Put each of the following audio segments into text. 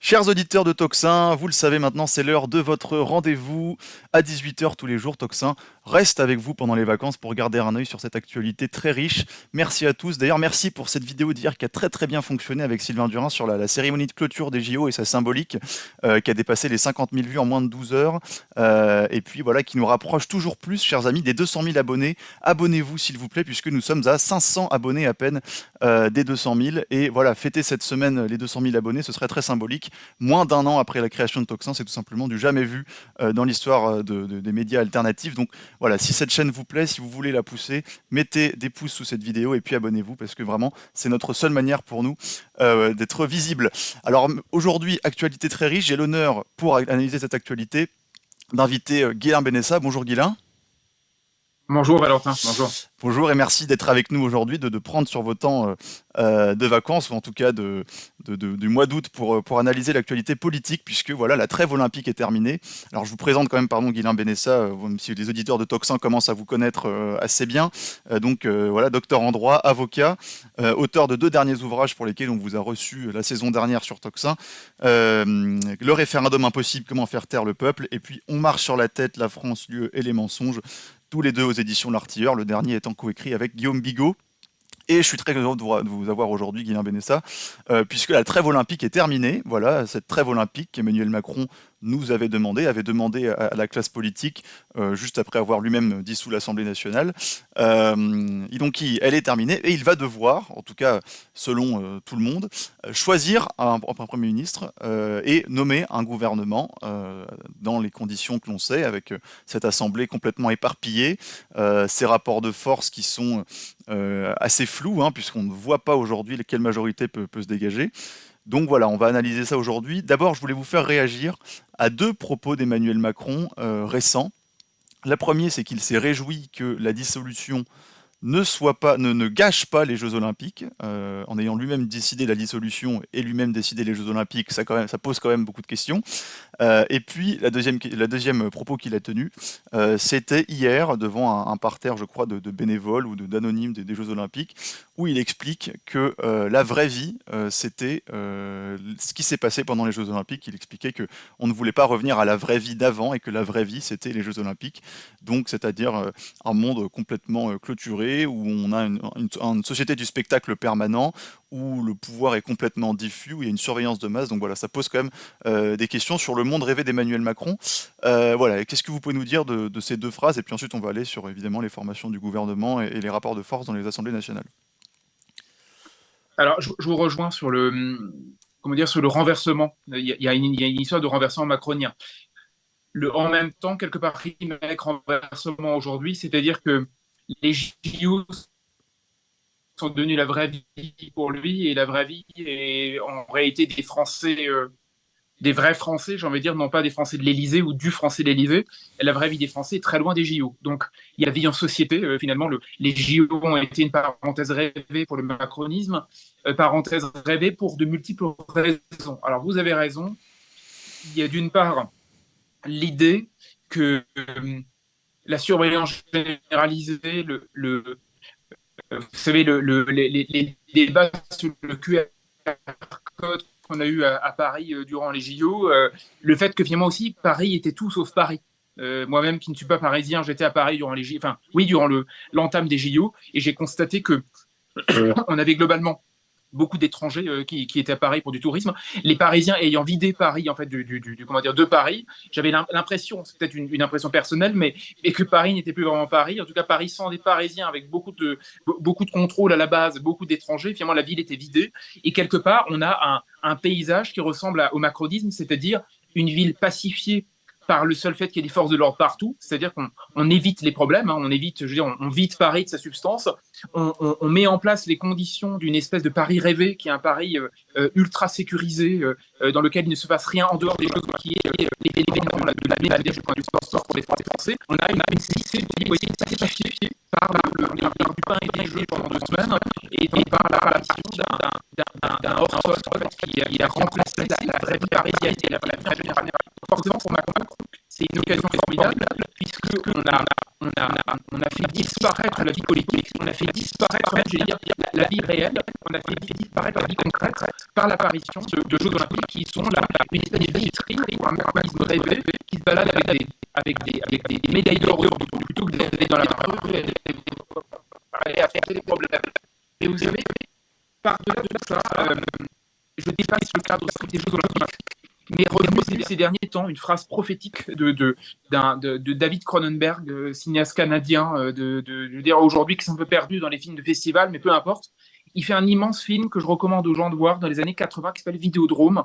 Chers auditeurs de Toxin, vous le savez maintenant, c'est l'heure de votre rendez-vous à 18 h tous les jours. Toxin reste avec vous pendant les vacances pour garder un œil sur cette actualité très riche. Merci à tous. D'ailleurs, merci pour cette vidéo d'hier qui a très très bien fonctionné avec Sylvain Durin sur la cérémonie de clôture des JO et sa symbolique qui a dépassé les 50 000 vues en moins de 12 heures. Et puis voilà, qui nous rapproche toujours plus, chers amis, des 200 000 abonnés. Abonnez-vous s'il vous plaît, puisque nous sommes à 500 abonnés à peine des 200 000. Et voilà, fêter cette semaine les 200 000 abonnés, ce serait très symbolique. Moins d'un an après la création de Toxin, c'est tout simplement du jamais vu dans l'histoire des médias alternatifs. Donc voilà, si cette chaîne vous plaît, si vous voulez la pousser, mettez des pouces sous cette vidéo et puis abonnez-vous parce que vraiment, c'est notre seule manière pour nous d'être visibles. Alors aujourd'hui, actualité très riche, j'ai l'honneur pour analyser cette actualité d'inviter Guilain Benessa. Bonjour Guilain. Bonjour Valentin, bonjour. Bonjour et merci d'être avec nous aujourd'hui, de prendre sur vos temps de vacances, ou en tout cas du mois d'août pour analyser l'actualité politique, puisque voilà, la trêve olympique est terminée. Alors je vous présente quand même, pardon, Guilain Benessa, même si les auditeurs de Toxin commencent à vous connaître assez bien. Voilà, docteur en droit, avocat, auteur de 2 derniers ouvrages pour lesquels on vous a reçu la saison dernière sur Toxin. Le référendum impossible, comment faire taire le peuple, et puis On marche sur la tête, la France, l'UE et les mensonges, tous les deux aux éditions L'Artilleur, le dernier étant coécrit avec Guillaume Bigot. Et je suis très heureux de vous avoir aujourd'hui, Guilain Benessa, puisque la trêve olympique est terminée. Voilà, cette trêve olympique qu'Emmanuel Macron nous avait demandé à la classe politique, juste après avoir lui-même dissous l'Assemblée nationale. Et donc, elle est terminée, et il va devoir, en tout cas selon tout le monde, choisir un Premier ministre et nommer un gouvernement dans les conditions que l'on sait, avec cette Assemblée complètement éparpillée, ces rapports de force qui sont assez flou, hein, puisqu'on ne voit pas aujourd'hui quelle majorité peut se dégager. Donc voilà, on va analyser ça aujourd'hui. D'abord, je voulais vous faire réagir à 2 propos d'Emmanuel Macron récents. La première, c'est qu'il s'est réjoui que la dissolution ne gâche pas les Jeux Olympiques, en ayant lui-même décidé la dissolution et lui-même décidé les Jeux Olympiques, ça pose quand même beaucoup de questions. Et puis la deuxième propos qu'il a tenu, c'était hier devant un parterre, je crois, de bénévoles ou d'anonymes des Jeux Olympiques, où il explique que la vraie vie, c'était ce qui s'est passé pendant les Jeux Olympiques. Il expliquait que on ne voulait pas revenir à la vraie vie d'avant et que la vraie vie, c'était les Jeux Olympiques. Donc, c'est-à-dire un monde complètement clôturé, où on a une société du spectacle permanent, où le pouvoir est complètement diffus, où il y a une surveillance de masse. Donc voilà, ça pose quand même des questions sur le monde rêvé d'Emmanuel Macron. Voilà, qu'est-ce que vous pouvez nous dire de ces 2 phrases? Et puis ensuite, on va aller sur évidemment les formations du gouvernement et les rapports de force dans les assemblées nationales. Alors, je vous rejoins sur comment dire, sur le renversement. Il y a une histoire de renversement macronien. En même temps, quelque part, avec renversement aujourd'hui, c'est-à-dire que les JO sont devenus la vraie vie pour lui, et la vraie vie est en réalité des Français, des vrais Français, j'ai envie de dire, non pas des Français de l'Élysée ou du Français de l'Élysée. La vraie vie des Français est très loin des JO. Donc, il y a vie en société. Finalement, les JO ont été une parenthèse rêvée pour le macronisme, parenthèse rêvée pour de multiples raisons. Alors, vous avez raison. Il y a d'une part l'idée que la surveillance généralisée, vous savez, les débats sur le QR code qu'on a eu à Paris durant les JO, le fait que finalement aussi Paris était tout sauf Paris. Moi-même qui ne suis pas parisien, j'étais à Paris durant les JO, enfin oui, durant l'entame des JO, et j'ai constaté que on avait globalement beaucoup d'étrangers qui étaient à Paris pour du tourisme. Les Parisiens ayant vidé Paris en fait comment dire, de Paris, j'avais l'impression, c'est peut-être une impression personnelle, mais et que Paris n'était plus vraiment Paris. En tout cas, Paris sans des Parisiens, avec beaucoup de contrôle à la base, beaucoup d'étrangers. Finalement, la ville était vidée, et quelque part, on a un paysage qui ressemble au macronisme, c'est-à-dire une ville pacifiée par le seul fait qu'il y ait des forces de l'ordre partout, c'est-à-dire qu'on évite les problèmes, hein, on évite, je veux dire, on vide Paris de sa substance, on met en place les conditions d'une espèce de Paris rêvé, qui est un Paris ultra sécurisé, dans lequel il ne se passe rien en dehors des choses, qui est l'événement de l'année, c'est-à-dire du point de vue sport pour les Français. On a une cité qui est sacrifiée par du pain et des jeux pendant 2 semaines, et par l'apparition d'un hors-sol qui a remplacé la vraie vie parisienne et la vraie vie générale. Forcément, pour Macron, c'est une occasion formidable, puisqu'on a fait disparaître la vie politique, on a fait disparaître, même, je vais dire, la vie réelle, on a fait disparaître la vie concrète par l'appareil apparition de Jeux olympiques qui sont une espèce de vitrine pour un macronisme rêvé qui se balade avec des médailles d'or plutôt que d'aller dans la rue et affronter les problèmes. Et vous savez, par-delà de ça, je dépasse le cadre strict des Jeux olympiques, mais revenu ces derniers temps une phrase prophétique de David Cronenberg, cinéaste canadien, de dire aujourd'hui qui sont un peu perdus dans les films de festival, mais peu importe. Il fait un immense film que je recommande aux gens de voir dans les années 80 qui s'appelle Vidéodrome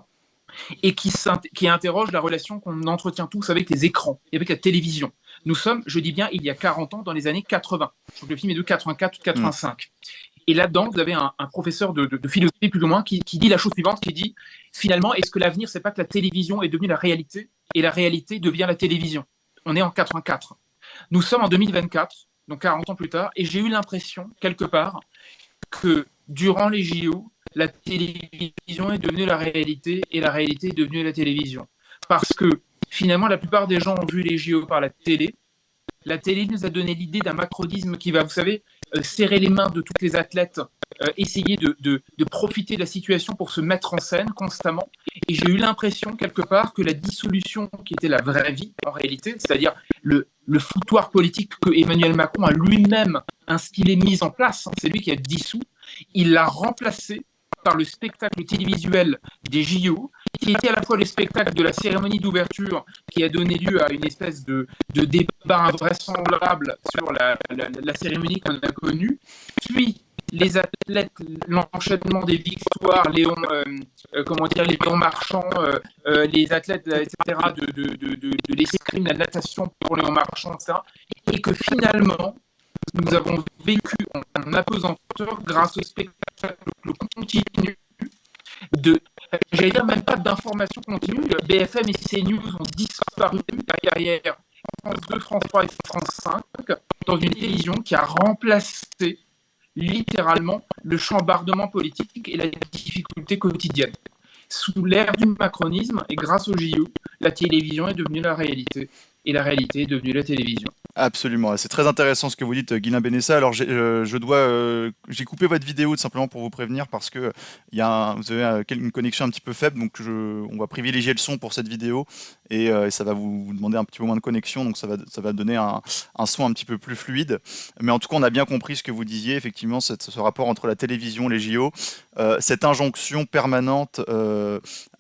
et qui interroge la relation qu'on entretient tous avec les écrans et avec la télévision. Nous sommes, je dis bien, il y a 40 ans, dans les années 80. Je crois que le film est de 84 ou de 85. Et là-dedans, vous avez un professeur de philosophie, plus ou moins, qui dit la chose suivante, qui dit, finalement, est-ce que l'avenir, c'est pas que la télévision est devenue la réalité, et la réalité devient la télévision? On est en 84. Nous sommes en 2024, donc 40 ans plus tard, et j'ai eu l'impression, quelque part, que durant les JO, la télévision est devenue la réalité, et la réalité est devenue la télévision. Parce que, finalement, la plupart des gens ont vu les JO par la télé. La télé nous a donné l'idée d'un macronisme qui va, vous savez, serrer les mains de toutes les athlètes, essayer de profiter de la situation pour se mettre en scène constamment. Et j'ai eu l'impression, quelque part, que la dissolution qui était la vraie vie, en réalité, c'est-à-dire le foutoir politique que Emmanuel Macron a lui-même instillé, mis en place, c'est lui qui a dissous, il l'a remplacé par le spectacle télévisuel des JO, qui était à la fois le spectacle de la cérémonie d'ouverture, qui a donné lieu à une espèce de débat invraisemblable sur la cérémonie qu'on a connue, puis les athlètes, l'enchaînement des victoires, Léon Marchand, les athlètes, etc., de l'escrime, la natation pour Léon Marchand, etc., et que finalement, nous avons vécu en apesanteur grâce au spectacle continu j'allais dire même pas d'information continue. BFM et CNews ont disparu derrière France 2, France 3 et France 5 dans une télévision qui a remplacé littéralement le chambardement politique et la difficulté quotidienne. Sous l'ère du macronisme et grâce au JO, la télévision est devenue la réalité et la réalité est devenue la télévision. Absolument, c'est très intéressant ce que vous dites, Guilain Benessa. Alors, j'ai coupé votre vidéo tout simplement pour vous prévenir parce que vous avez une connexion un petit peu faible, donc on va privilégier le son pour cette vidéo et ça va vous demander un petit peu moins de connexion, donc ça va donner un son un petit peu plus fluide. Mais en tout cas, on a bien compris ce que vous disiez, effectivement, ce rapport entre la télévision, les JO, cette injonction permanente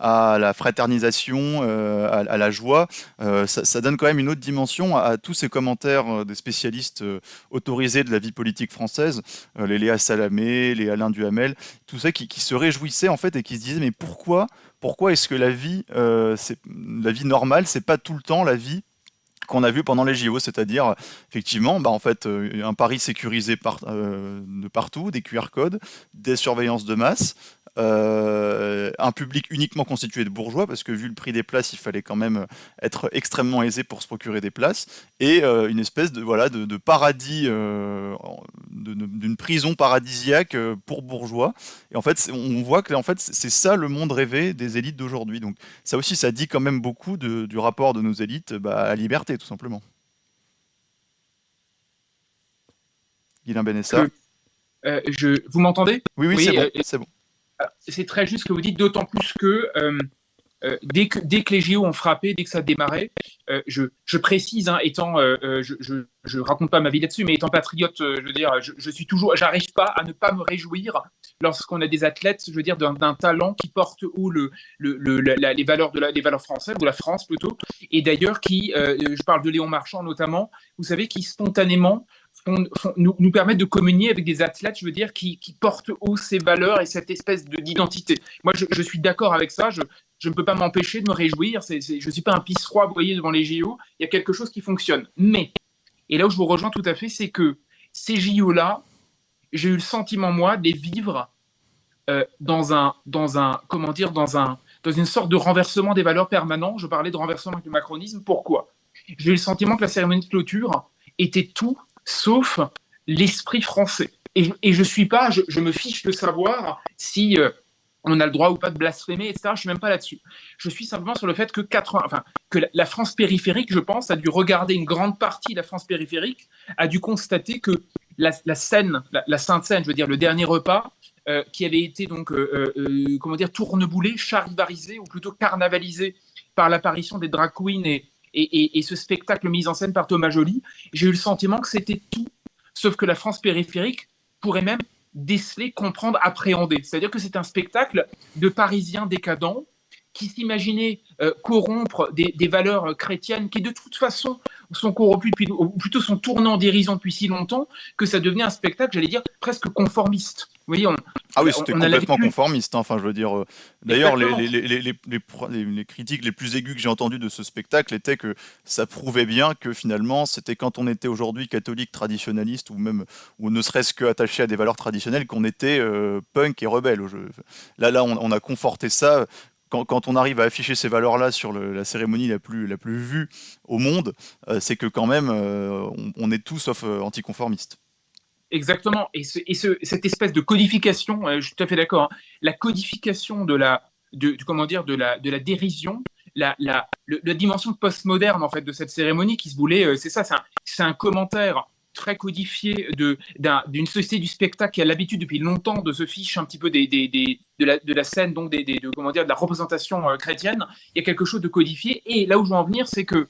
à la fraternisation, à la joie, ça donne quand même une autre dimension à tous ces commentaires des spécialistes autorisés de la vie politique française, les Léa Salamé, les Alain Duhamel, tout ça qui se réjouissaient en fait et qui se disaient mais pourquoi est-ce que la vie normale, c'est pas tout le temps la vie qu'on a vu pendant les JO, c'est-à-dire effectivement en fait, un Paris sécurisé de partout, des QR codes, des surveillances de masse, un public uniquement constitué de bourgeois, parce que vu le prix des places, il fallait quand même être extrêmement aisé pour se procurer des places, et une espèce de paradis, d'une prison paradisiaque pour bourgeois. Et en fait, on voit que en fait, c'est ça le monde rêvé des élites d'aujourd'hui. Donc ça aussi, ça dit quand même beaucoup du rapport de nos élites à la liberté, tout simplement. Guilain Benessa. Vous m'entendez? Oui, c'est bon. C'est très juste ce que vous dites, d'autant plus que dès que les JO ont frappé, dès que ça démarrait, je précise, je raconte pas ma vie là-dessus, mais étant patriote, je veux dire, j'arrive pas à ne pas me réjouir lorsqu'on a des athlètes, je veux dire, d'un talent qui porte haut les valeurs françaises, ou la France plutôt, et d'ailleurs je parle de Léon Marchand notamment, vous savez, qui spontanément nous permettent de communier avec des athlètes, je veux dire, qui portent haut ces valeurs et cette espèce d'identité. Moi, je suis d'accord avec ça. Je ne peux pas m'empêcher de me réjouir. Je ne suis pas un pisse-froid, vous voyez, devant les JO. Il y a quelque chose qui fonctionne. Mais, et là où je vous rejoins tout à fait, c'est que ces JO-là, j'ai eu le sentiment, moi, de les vivre dans une sorte de renversement des valeurs permanent. Je parlais de renversement du macronisme. Pourquoi? J'ai eu le sentiment que la cérémonie de clôture était tout sauf l'esprit français. Et je me fiche de savoir si on a le droit ou pas de blasphémer, etc. Je ne suis même pas là-dessus. Je suis simplement sur le fait que la France périphérique, je pense, a dû regarder une grande partie de la France périphérique, a dû constater que la scène, la Sainte Seine, je veux dire, le dernier repas, qui avait été donc, comment dire, tourneboulé, charivarisé, ou plutôt carnavalisé par l'apparition des drag queens et ce spectacle mis en scène par Thomas Joly. J'ai eu le sentiment que c'était tout, sauf que la France périphérique pourrait même déceler, comprendre, appréhender. C'est-à-dire que c'est un spectacle de Parisiens décadents qui s'imaginaient corrompre des valeurs chrétiennes qui de toute façon sont corrompues depuis, ou plutôt sont tournées en dérision depuis si longtemps que ça devenait un spectacle, j'allais dire, presque conformiste. Vous voyez, Ah oui, c'était on a complètement l'habitude. conformiste, hein. Enfin, je veux dire, d'ailleurs, Exactement. les critiques les plus aiguës que j'ai entendues de ce spectacle étaient que ça prouvait bien que finalement, c'était quand on était aujourd'hui catholique traditionnaliste ou même, ou ne serait-ce que attaché à des valeurs traditionnelles, qu'on était punk et rebelle. Là, on a conforté ça. Quand on arrive à afficher ces valeurs-là sur la cérémonie la plus vue au monde, c'est que quand même, on est tout sauf anticonformiste. Exactement. Cette espèce de codification, je suis tout à fait d'accord, hein, la codification comment dire, de la dérision, la dimension postmoderne en fait de cette cérémonie qui se voulait, c'est ça, c'est un commentaire très codifié d'une société du spectacle qui a l'habitude depuis longtemps de se fiche un petit peu de la scène, donc comment dire, de la représentation chrétienne. Il y a quelque chose de codifié. Et là où je veux en venir, c'est que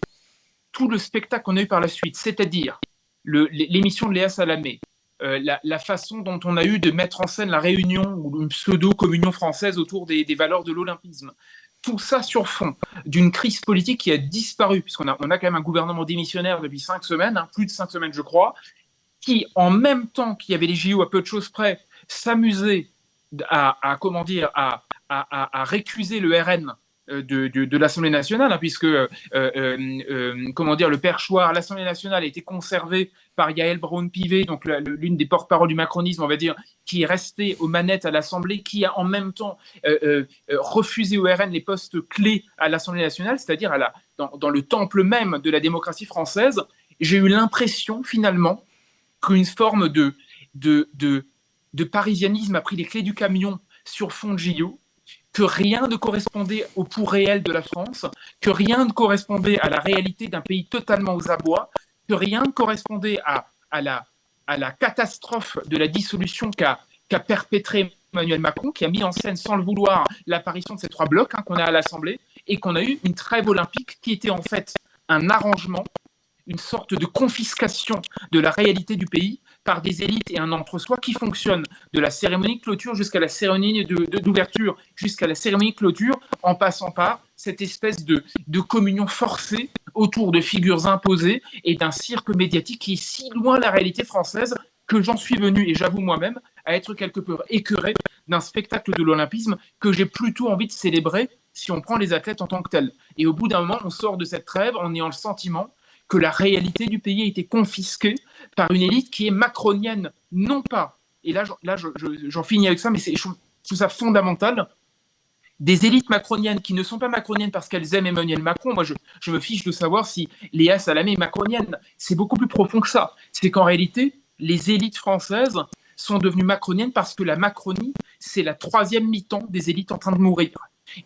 tout le spectacle qu'on a eu par la suite, c'est-à-dire l'émission de Léa Salamé, la façon dont on a eu de mettre en scène la réunion ou une pseudo-communion française autour des valeurs de l'olympisme, tout ça sur fond d'une crise politique qui a disparu, puisqu'on a quand même un gouvernement démissionnaire depuis 5 semaines, hein, plus de 5 semaines je crois, qui, en même temps qu'il y avait les JO à peu de choses près, s'amusait comment dire, à récuser le RN de l'Assemblée nationale, hein, puisque comment dire, le perchoir à l'Assemblée nationale a été conservé par Yael Braun-Pivet, donc l'une des porte-paroles du macronisme, on va dire, qui est restée aux manettes à l'Assemblée, qui a en même temps refusé au RN les postes clés à l'Assemblée nationale, c'est-à-dire dans le temple même de la démocratie française. J'ai eu l'impression finalement qu'une forme de parisianisme a pris les clés du camion sur fond de JO, que rien ne correspondait au pouls réel de la France, que rien ne correspondait à la réalité d'un pays totalement aux abois, que rien ne correspondait à la catastrophe de la dissolution qu'a perpétré Emmanuel Macron, qui a mis en scène sans le vouloir l'apparition de ces trois blocs, hein, qu'on a à l'Assemblée, et qu'on a eu une trêve olympique qui était en fait un arrangement, une sorte de confiscation de la réalité du pays par des élites et un entre-soi qui fonctionne de la cérémonie de clôture jusqu'à la cérémonie d'ouverture, jusqu'à la cérémonie de clôture, en passant par cette espèce de communion forcée autour de figures imposées et d'un cirque médiatique qui est si loin de la réalité française que j'en suis venu, et j'avoue moi-même, à être quelque peu écœuré d'un spectacle de l'olympisme que j'ai plutôt envie de célébrer si on prend les athlètes en tant que tels. Et au bout d'un moment, on sort de cette trêve en ayant le sentiment que la réalité du pays a été confisquée par une élite qui est macronienne, non pas, et là j'en finis avec ça, mais je trouve ça fondamental, des élites macroniennes qui ne sont pas macroniennes parce qu'elles aiment Emmanuel Macron. Moi, je me fiche de savoir si Léa Salamé est macronienne. C'est beaucoup plus profond que ça. C'est qu'en réalité, les élites françaises sont devenues macroniennes parce que la Macronie, c'est la troisième mi-temps des élites en train de mourir.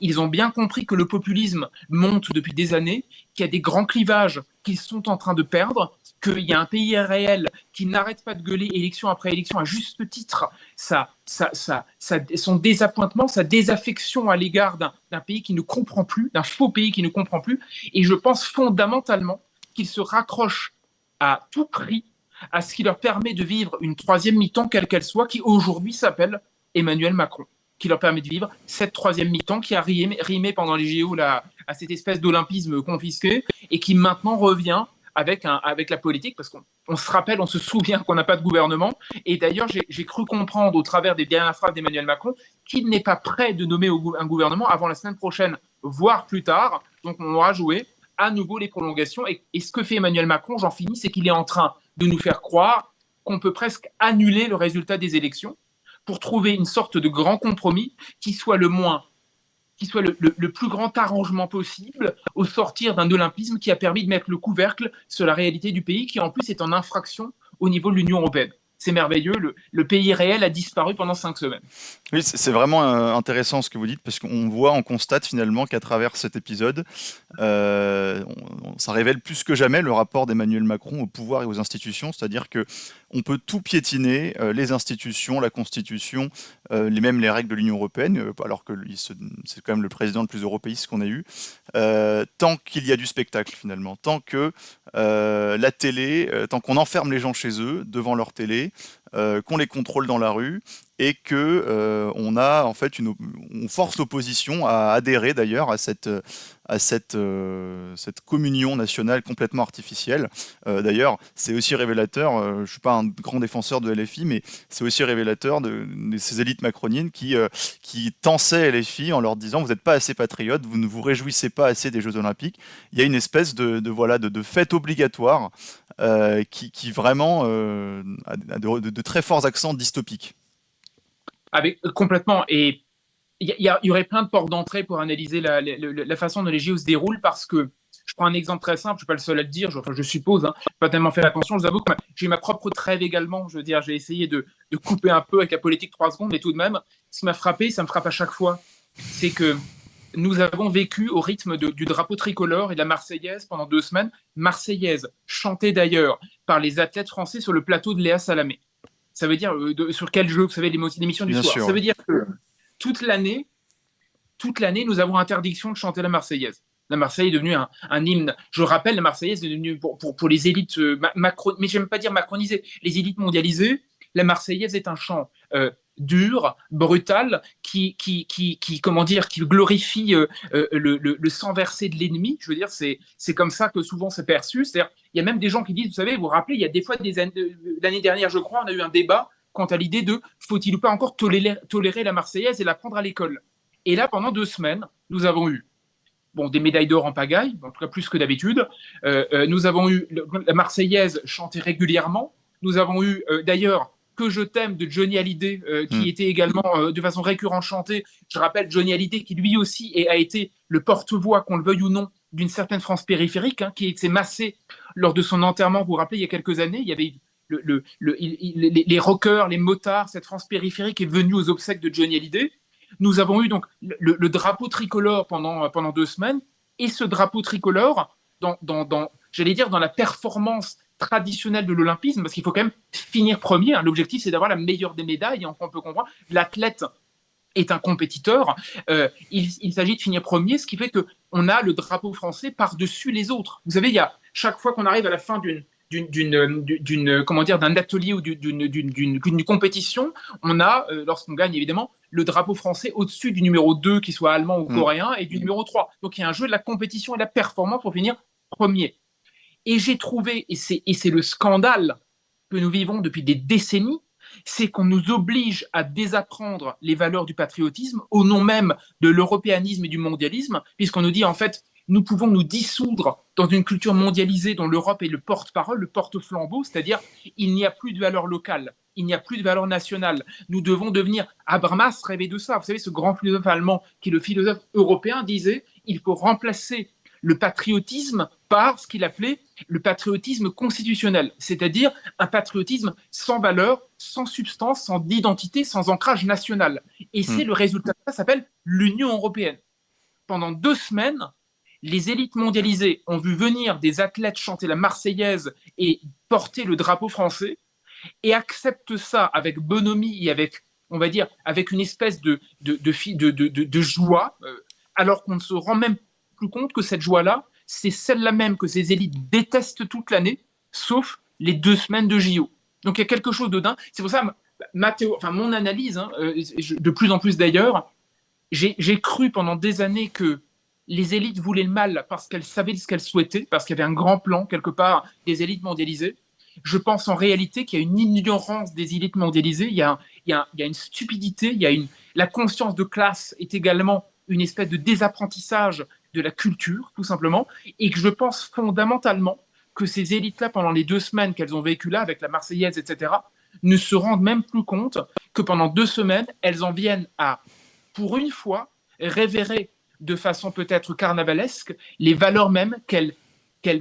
Ils ont bien compris que le populisme monte depuis des années, qu'il y a des grands clivages qu'ils sont en train de perdre, qu'il y a un pays réel qui n'arrête pas de gueuler élection après élection à juste titre son désappointement, sa désaffection à l'égard d'un pays qui ne comprend plus, d'un faux pays qui ne comprend plus. Et je pense fondamentalement qu'ils se raccrochent à tout prix à ce qui leur permet de vivre une troisième mi-temps, quelle qu'elle soit, qui aujourd'hui s'appelle Emmanuel Macron, qui leur permet de vivre cette troisième mi-temps qui a rimé pendant les JO à cette espèce d'olympisme confisqué et qui maintenant revient avec la politique, parce qu'on se rappelle, on se souvient qu'on n'a pas de gouvernement. Et d'ailleurs, j'ai cru comprendre au travers des dernières phrases d'Emmanuel Macron qu'il n'est pas prêt de nommer un gouvernement avant la semaine prochaine, voire plus tard. Donc on aura joué à nouveau les prolongations. Et ce que fait Emmanuel Macron, j'en finis, c'est qu'il est en train de nous faire croire qu'on peut presque annuler le résultat des élections pour trouver une sorte de grand compromis qui soit le plus grand arrangement possible au sortir d'un olympisme qui a permis de mettre le couvercle sur la réalité du pays, qui en plus est en infraction au niveau de l'Union européenne. C'est merveilleux, le pays réel a disparu pendant 5 semaines. Oui, c'est vraiment intéressant ce que vous dites, parce qu'on voit, on constate finalement qu'à travers cet épisode, ça révèle plus que jamais le rapport d'Emmanuel Macron au pouvoir et aux institutions, c'est-à-dire que on peut tout piétiner, les institutions, la Constitution, même les règles de l'Union européenne, alors que c'est quand même le président le plus européiste qu'on ait eu, tant qu'il y a du spectacle finalement, tant que la télé, tant qu'on enferme les gens chez eux, devant leur télé, qu'on les contrôle dans la rue, et que on a en fait on force l'opposition à adhérer d'ailleurs cette communion nationale complètement artificielle. D'ailleurs, c'est aussi révélateur, je ne suis pas un grand défenseur de LFI, mais c'est aussi révélateur de ces élites macroniennes qui tensaient LFI en leur disant vous n'êtes pas assez patriotes, vous ne vous réjouissez pas assez des Jeux Olympiques. Il y a une espèce de fête obligatoire qui vraiment a de très forts accents dystopiques. Complètement. Et il y aurait plein de portes d'entrée pour analyser la façon dont les JO se déroulent, parce que je prends un exemple très simple, je ne suis pas le seul à le dire, je suppose, hein, je n'ai pas tellement fait attention, je vous avoue que j'ai ma propre trêve également, je veux dire, j'ai essayé de couper un peu avec la politique 3 secondes, mais tout de même, ce qui m'a frappé, ça me frappe à chaque fois, c'est que nous avons vécu au rythme du drapeau tricolore et de la Marseillaise pendant 2 semaines, Marseillaise chantée d'ailleurs par les athlètes français sur le plateau de Léa Salamé. Ça veut dire sur quel jeu, vous savez, l'émission du Bien soir. sûr, Ça veut dire que toute l'année, nous avons interdiction de chanter la Marseillaise. La Marseillaise est devenue un hymne. Je rappelle, la Marseillaise est devenue pour les élites mais j'aime pas dire macronisées, les élites mondialisées. La Marseillaise est un chant dur, brutal, qui comment dire, qui glorifie le sang versé de l'ennemi. Je veux dire, c'est comme ça que souvent c'est perçu. C'est-à-dire, il y a même des gens qui disent, vous savez, vous vous rappelez, il y a des fois l'année dernière, je crois, on a eu un débat quant à l'idée de faut-il ou pas encore tolérer la Marseillaise et l'apprendre à l'école. Et là, pendant 2 semaines, nous avons eu des médailles d'or en pagaille, en tout cas plus que d'habitude. Nous avons eu la Marseillaise chantée régulièrement. Nous avons eu d'ailleurs Que je t'aime de Johnny Hallyday, qui était également de façon récurrente chantée. Je rappelle Johnny Hallyday qui lui aussi a été le porte-voix, qu'on le veuille ou non, d'une certaine France périphérique, hein, qui s'est massé lors de son enterrement. Vous vous rappelez, il y a quelques années, il y avait les rockers, les motards, cette France périphérique est venue aux obsèques de Johnny Hallyday. Nous avons eu donc le drapeau tricolore pendant 2 semaines, et ce drapeau tricolore, j'allais dire, dans la performance traditionnelle de l'olympisme, parce qu'il faut quand même finir premier. Hein. L'objectif, c'est d'avoir la meilleure des médailles, on peut comprendre. L'athlète est un compétiteur. Il s'agit de finir premier, ce qui fait qu'on a le drapeau français par-dessus les autres. Vous savez, chaque fois qu'on arrive à la fin d'un atelier ou d'une compétition, on a, lorsqu'on gagne évidemment, le drapeau français au-dessus du numéro 2, qui soit allemand ou coréen, et du numéro 3. Donc il y a un jeu de la compétition et de la performance pour finir premier. Et j'ai trouvé, et c'est le scandale que nous vivons depuis des décennies, c'est qu'on nous oblige à désapprendre les valeurs du patriotisme au nom même de l'européanisme et du mondialisme, puisqu'on nous dit en fait, nous pouvons nous dissoudre dans une culture mondialisée dont l'Europe est le porte-parole, le porte-flambeau, c'est-à-dire il n'y a plus de valeur locale, il n'y a plus de valeur nationale. Nous devons devenir... Habermas rêvait de ça. Vous savez, ce grand philosophe allemand qui est le philosophe européen disait il faut remplacer le patriotisme par ce qu'il appelait le patriotisme constitutionnel, c'est-à-dire un patriotisme sans valeur, sans substance, sans identité, sans ancrage national. Et c'est le résultat. Ça s'appelle l'Union européenne. Pendant 2 semaines, les élites mondialisées ont vu venir des athlètes chanter la Marseillaise et porter le drapeau français, et acceptent ça avec bonhomie et avec, on va dire, avec une espèce de joie, alors qu'on ne se rend même plus compte que cette joie-là, c'est celle-là même que ces élites détestent toute l'année, sauf les 2 semaines de JO. Donc il y a quelque chose de dingue. C'est pour ça, mon analyse, hein, de plus en plus d'ailleurs, j'ai cru pendant des années que les élites voulaient le mal parce qu'elles savaient ce qu'elles souhaitaient, parce qu'il y avait un grand plan quelque part des élites mondialisées. Je pense en réalité qu'il y a une ignorance des élites mondialisées, il y a une stupidité, la conscience de classe est également une espèce de désapprentissage de la culture, tout simplement, et que je pense fondamentalement que ces élites-là, pendant les 2 semaines qu'elles ont vécues là, avec la Marseillaise, etc., ne se rendent même plus compte que pendant 2 semaines, elles en viennent à, pour une fois, révérer de façon peut-être carnavalesque les valeurs mêmes qu'elles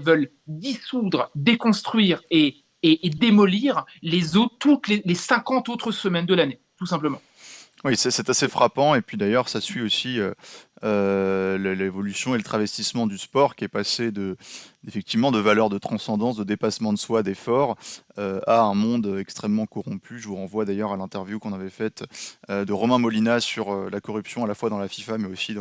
veulent dissoudre, déconstruire et démolir toutes les 50 autres semaines de l'année, tout simplement. Oui, c'est assez frappant. Et puis d'ailleurs, ça suit aussi l'évolution et le travestissement du sport qui est passé effectivement de valeurs de transcendance, de dépassement de soi, d'effort, à un monde extrêmement corrompu. Je vous renvoie d'ailleurs à l'interview qu'on avait faite de Romain Molina sur la corruption à la fois dans la FIFA mais aussi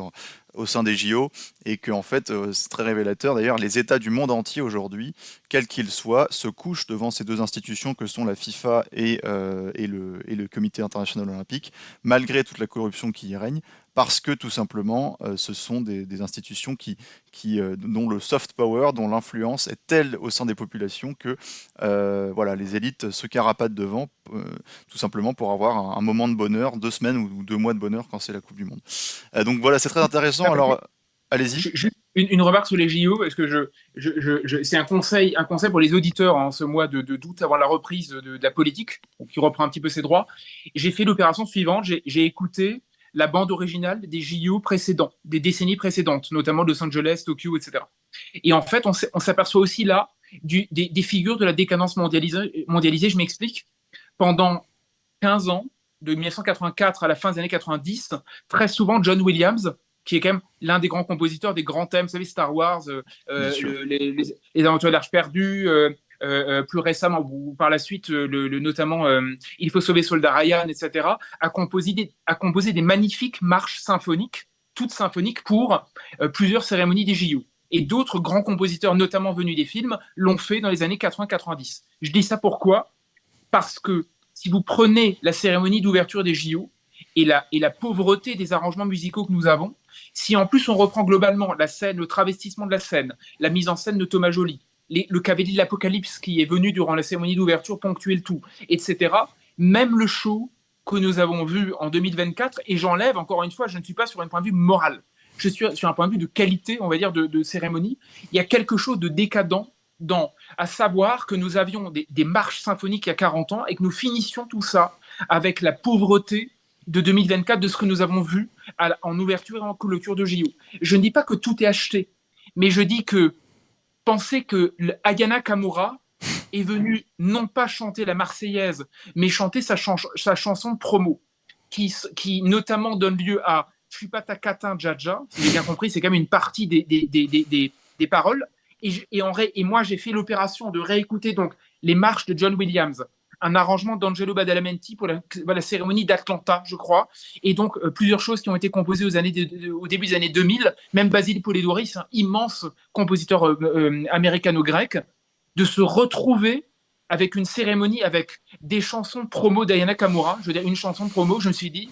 au sein des JO, et que en fait c'est très révélateur. D'ailleurs, les États du monde entier aujourd'hui, quels qu'ils soient, se couchent devant ces deux institutions que sont la FIFA et le Comité international olympique, malgré toute la corruption qui y règne, parce que tout simplement, ce sont des institutions dont le soft power, dont l'influence est telle au sein des populations que voilà, les élites se carapatent devant, tout simplement pour avoir un moment de bonheur, 2 semaines ou 2 mois de bonheur quand c'est la Coupe du Monde. Donc voilà, c'est très intéressant. Alors, allez-y. Juste une remarque sur les JO, parce que c'est un conseil pour les auditeurs en ce mois d'août avant la reprise de la politique, qui reprend un petit peu ses droits. J'ai fait l'opération suivante, j'ai écouté la bande originale des JO précédents, des décennies précédentes, notamment Los Angeles, Tokyo, etc. Et en fait, on s'aperçoit aussi là des figures de la décadence mondialisée. Je m'explique. Pendant 15 ans, de 1984 à la fin des années 90, très souvent John Williams, qui est quand même l'un des grands compositeurs des grands thèmes, vous savez, Star Wars, Bien sûr. les aventures de l'Arche perdue, plus récemment, ou par la suite, notamment Il faut sauver Soldat Ryan, etc., a composé des magnifiques marches symphoniques, toutes symphoniques, pour plusieurs cérémonies des JO. Et d'autres grands compositeurs, notamment venus des films, l'ont fait dans les années 80-90. Je dis ça pourquoi? Parce que si vous prenez la cérémonie d'ouverture des JO et la pauvreté des arrangements musicaux que nous avons, si en plus on reprend globalement la scène, le travestissement de la scène, la mise en scène de Thomas Joly, le cavalier de l'Apocalypse qui est venu durant la cérémonie d'ouverture ponctuer le tout, etc., même le show que nous avons vu en 2024, et j'enlève encore une fois, je ne suis pas sur un point de vue moral, je suis sur un point de vue de qualité, on va dire, de cérémonie, il y a quelque chose de décadent à savoir que nous avions des marches symphoniques il y a 40 ans et que nous finissions tout ça avec la pauvreté de 2024 de ce que nous avons vu en ouverture et en clôture de JO. Je ne dis pas que tout est acheté, mais je dis que penser que Ayana Kamura est venu non pas chanter la Marseillaise, mais chanter sa chanson de promo, qui notamment donne lieu à Je suis pas ta catin, Jaja, si j'ai bien compris, c'est quand même une partie des paroles. Et moi, j'ai fait l'opération de réécouter donc les marches de John Williams, un arrangement d'Angelo Badalamenti pour la cérémonie d'Atlanta, je crois, et donc plusieurs choses qui ont été composées au début des années 2000, même Basile Polidoris, un immense compositeur américano-grec, de se retrouver avec une cérémonie, avec des chansons promo d'Ayana Kamura, je veux dire une chanson promo, je me suis dit,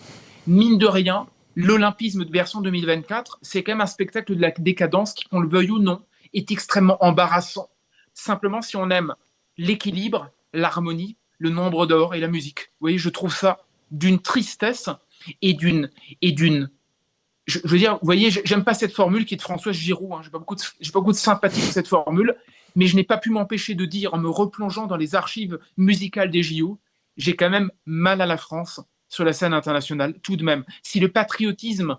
mine de rien, l'Olympisme de version 2024, c'est quand même un spectacle de la décadence qui, qu'on le veuille ou non, est extrêmement embarrassant. Simplement, si on aime l'équilibre, l'harmonie, le nombre d'or et la musique. Vous voyez, je trouve ça d'une tristesse et d'une je veux dire, vous voyez, j'aime pas cette formule qui est de François Giroud. Hein. J'ai pas beaucoup de sympathie pour cette formule, mais je n'ai pas pu m'empêcher de dire, en me replongeant dans les archives musicales des JO, j'ai quand même mal à la France sur la scène internationale, tout de même. Si le patriotisme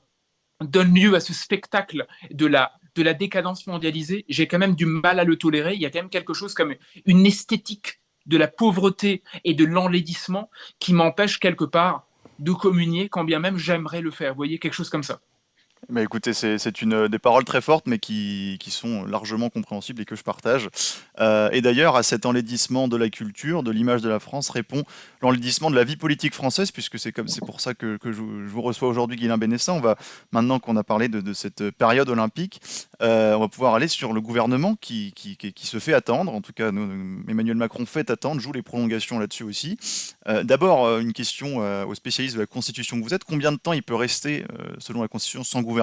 donne lieu à ce spectacle de la décadence mondialisée, j'ai quand même du mal à le tolérer. Il y a quand même quelque chose comme une esthétique de la pauvreté et de l'enlaidissement qui m'empêche quelque part de communier, quand bien même j'aimerais le faire. Vous voyez, quelque chose comme ça. Bah écoutez, c'est des paroles très fortes, mais qui sont largement compréhensibles et que je partage. Et d'ailleurs, à cet enlaidissement de la culture, de l'image de la France, répond l'enlaidissement de la vie politique française, puisque c'est pour ça que je vous reçois aujourd'hui, Guilain Bénessin. Maintenant qu'on a parlé de cette période olympique, on va pouvoir aller sur le gouvernement qui se fait attendre. En tout cas, Emmanuel Macron fait attendre, joue les prolongations là-dessus aussi. D'abord, une question aux spécialistes de la Constitution que vous êtes. Combien de temps il peut rester, selon la Constitution, sans gouvernement?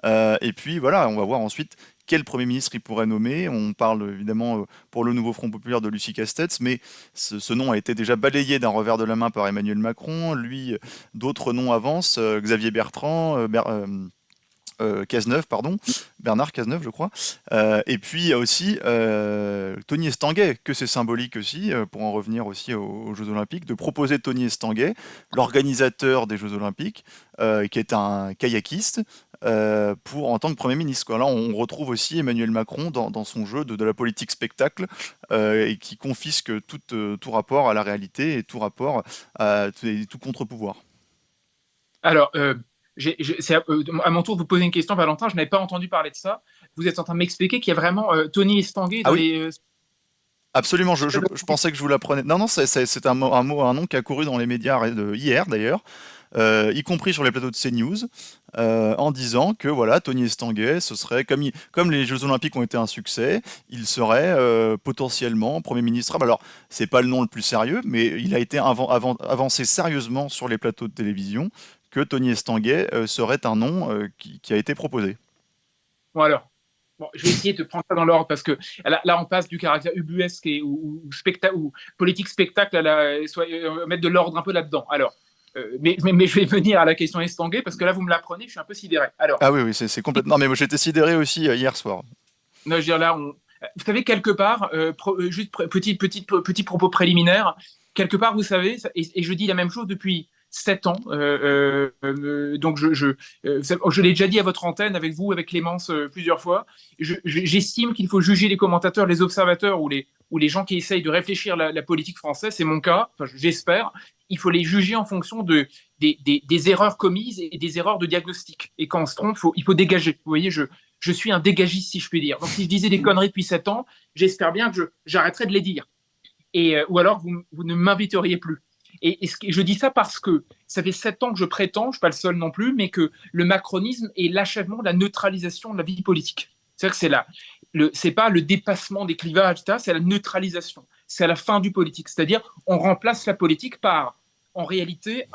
Et puis voilà, on va voir ensuite quel Premier ministre il pourrait nommer. On parle évidemment pour le nouveau Front Populaire de Lucie Castetz, mais ce nom a été déjà balayé d'un revers de la main par Emmanuel Macron. Lui, d'autres noms avancent. Xavier Bertrand, Cazeneuve, pardon, Bernard Cazeneuve, je crois. Et puis il y a aussi Tony Estanguet, que c'est symbolique aussi, pour en revenir aussi aux Jeux Olympiques, de proposer Tony Estanguet, l'organisateur des Jeux Olympiques, qui est un kayakiste, en tant que Premier ministre, quoi. Là, on retrouve aussi Emmanuel Macron dans son jeu de la politique spectacle, et qui confisque tout rapport à la réalité et tout rapport à tout contre-pouvoir. Alors, c'est à mon tour de vous poser une question, Valentin. Je n'avais pas entendu parler de ça. Vous êtes en train de m'expliquer qu'il y a vraiment Tony Estanguet Ah dans oui, les. absolument, je pensais que je vous l'apprenais. Non, non, c'est un nom qui a couru dans les médias hier d'ailleurs, y compris sur les plateaux de CNews, en disant que voilà, Tony Estanguet, ce serait, comme les Jeux Olympiques ont été un succès, il serait potentiellement Premier ministre. Alors, c'est pas le nom le plus sérieux, mais il a été avancé sérieusement sur les plateaux de télévision que Tony Estanguet serait un nom qui a été proposé. Bon, alors. Bon, je vais essayer de prendre ça dans l'ordre parce que là, on passe du caractère ubuesque ou politique spectacle mettre de l'ordre un peu là-dedans. Alors, mais je vais venir à la question Estanguet parce que là, vous me l'apprenez, je suis un peu sidéré. Alors, Ah oui, oui, c'est complètement. Non, mais moi j'étais sidéré aussi hier soir. non, je veux dire, là, vous savez, quelque part, juste petit propos préliminaire, quelque part, vous savez, et je dis la même chose depuis 7 ans, donc je l'ai déjà dit à votre antenne, avec vous, avec Clémence, plusieurs fois, j'estime qu'il faut juger les commentateurs, les observateurs ou les gens qui essayent de réfléchir la politique française, c'est mon cas, enfin, j'espère, il faut les juger en fonction des erreurs commises et des erreurs de diagnostic. Et quand on se trompe, il faut dégager. Vous voyez, je suis un dégagiste, si je puis dire. Donc, si je disais des conneries depuis 7 ans, j'espère bien que j'arrêterai de les dire. Ou alors, vous ne m'inviteriez plus. Je dis ça parce que ça fait 7 ans que je prétends, je ne suis pas le seul non plus, mais que le macronisme est l'achèvement de la neutralisation de la vie politique. C'est-à-dire que c'est pas le dépassement des clivages, c'est la neutralisation. C'est la fin du politique. C'est-à-dire, on remplace la politique par, en réalité,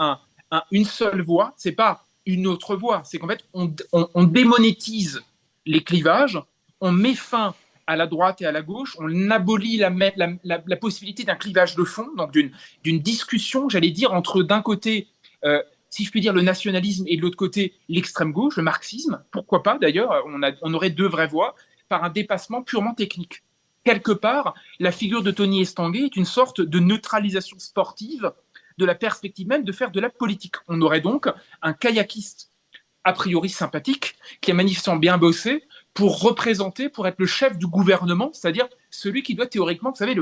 une seule voie. C'est pas une autre voie. C'est qu'en fait, on démonétise les clivages, on met fin à la droite et à la gauche, on abolit la possibilité d'un clivage de fond, donc d'une discussion, j'allais dire, entre d'un côté, si je puis dire, le nationalisme et de l'autre côté, l'extrême gauche, le marxisme, pourquoi pas d'ailleurs, on aurait deux vraies voies, par un dépassement purement technique. Quelque part, la figure de Tony Estanguet est une sorte de neutralisation sportive de la perspective même de faire de la politique. On aurait donc un kayakiste a priori sympathique, qui a manifestement bien bossé pour être le chef du gouvernement, c'est-à-dire celui qui doit théoriquement, vous savez,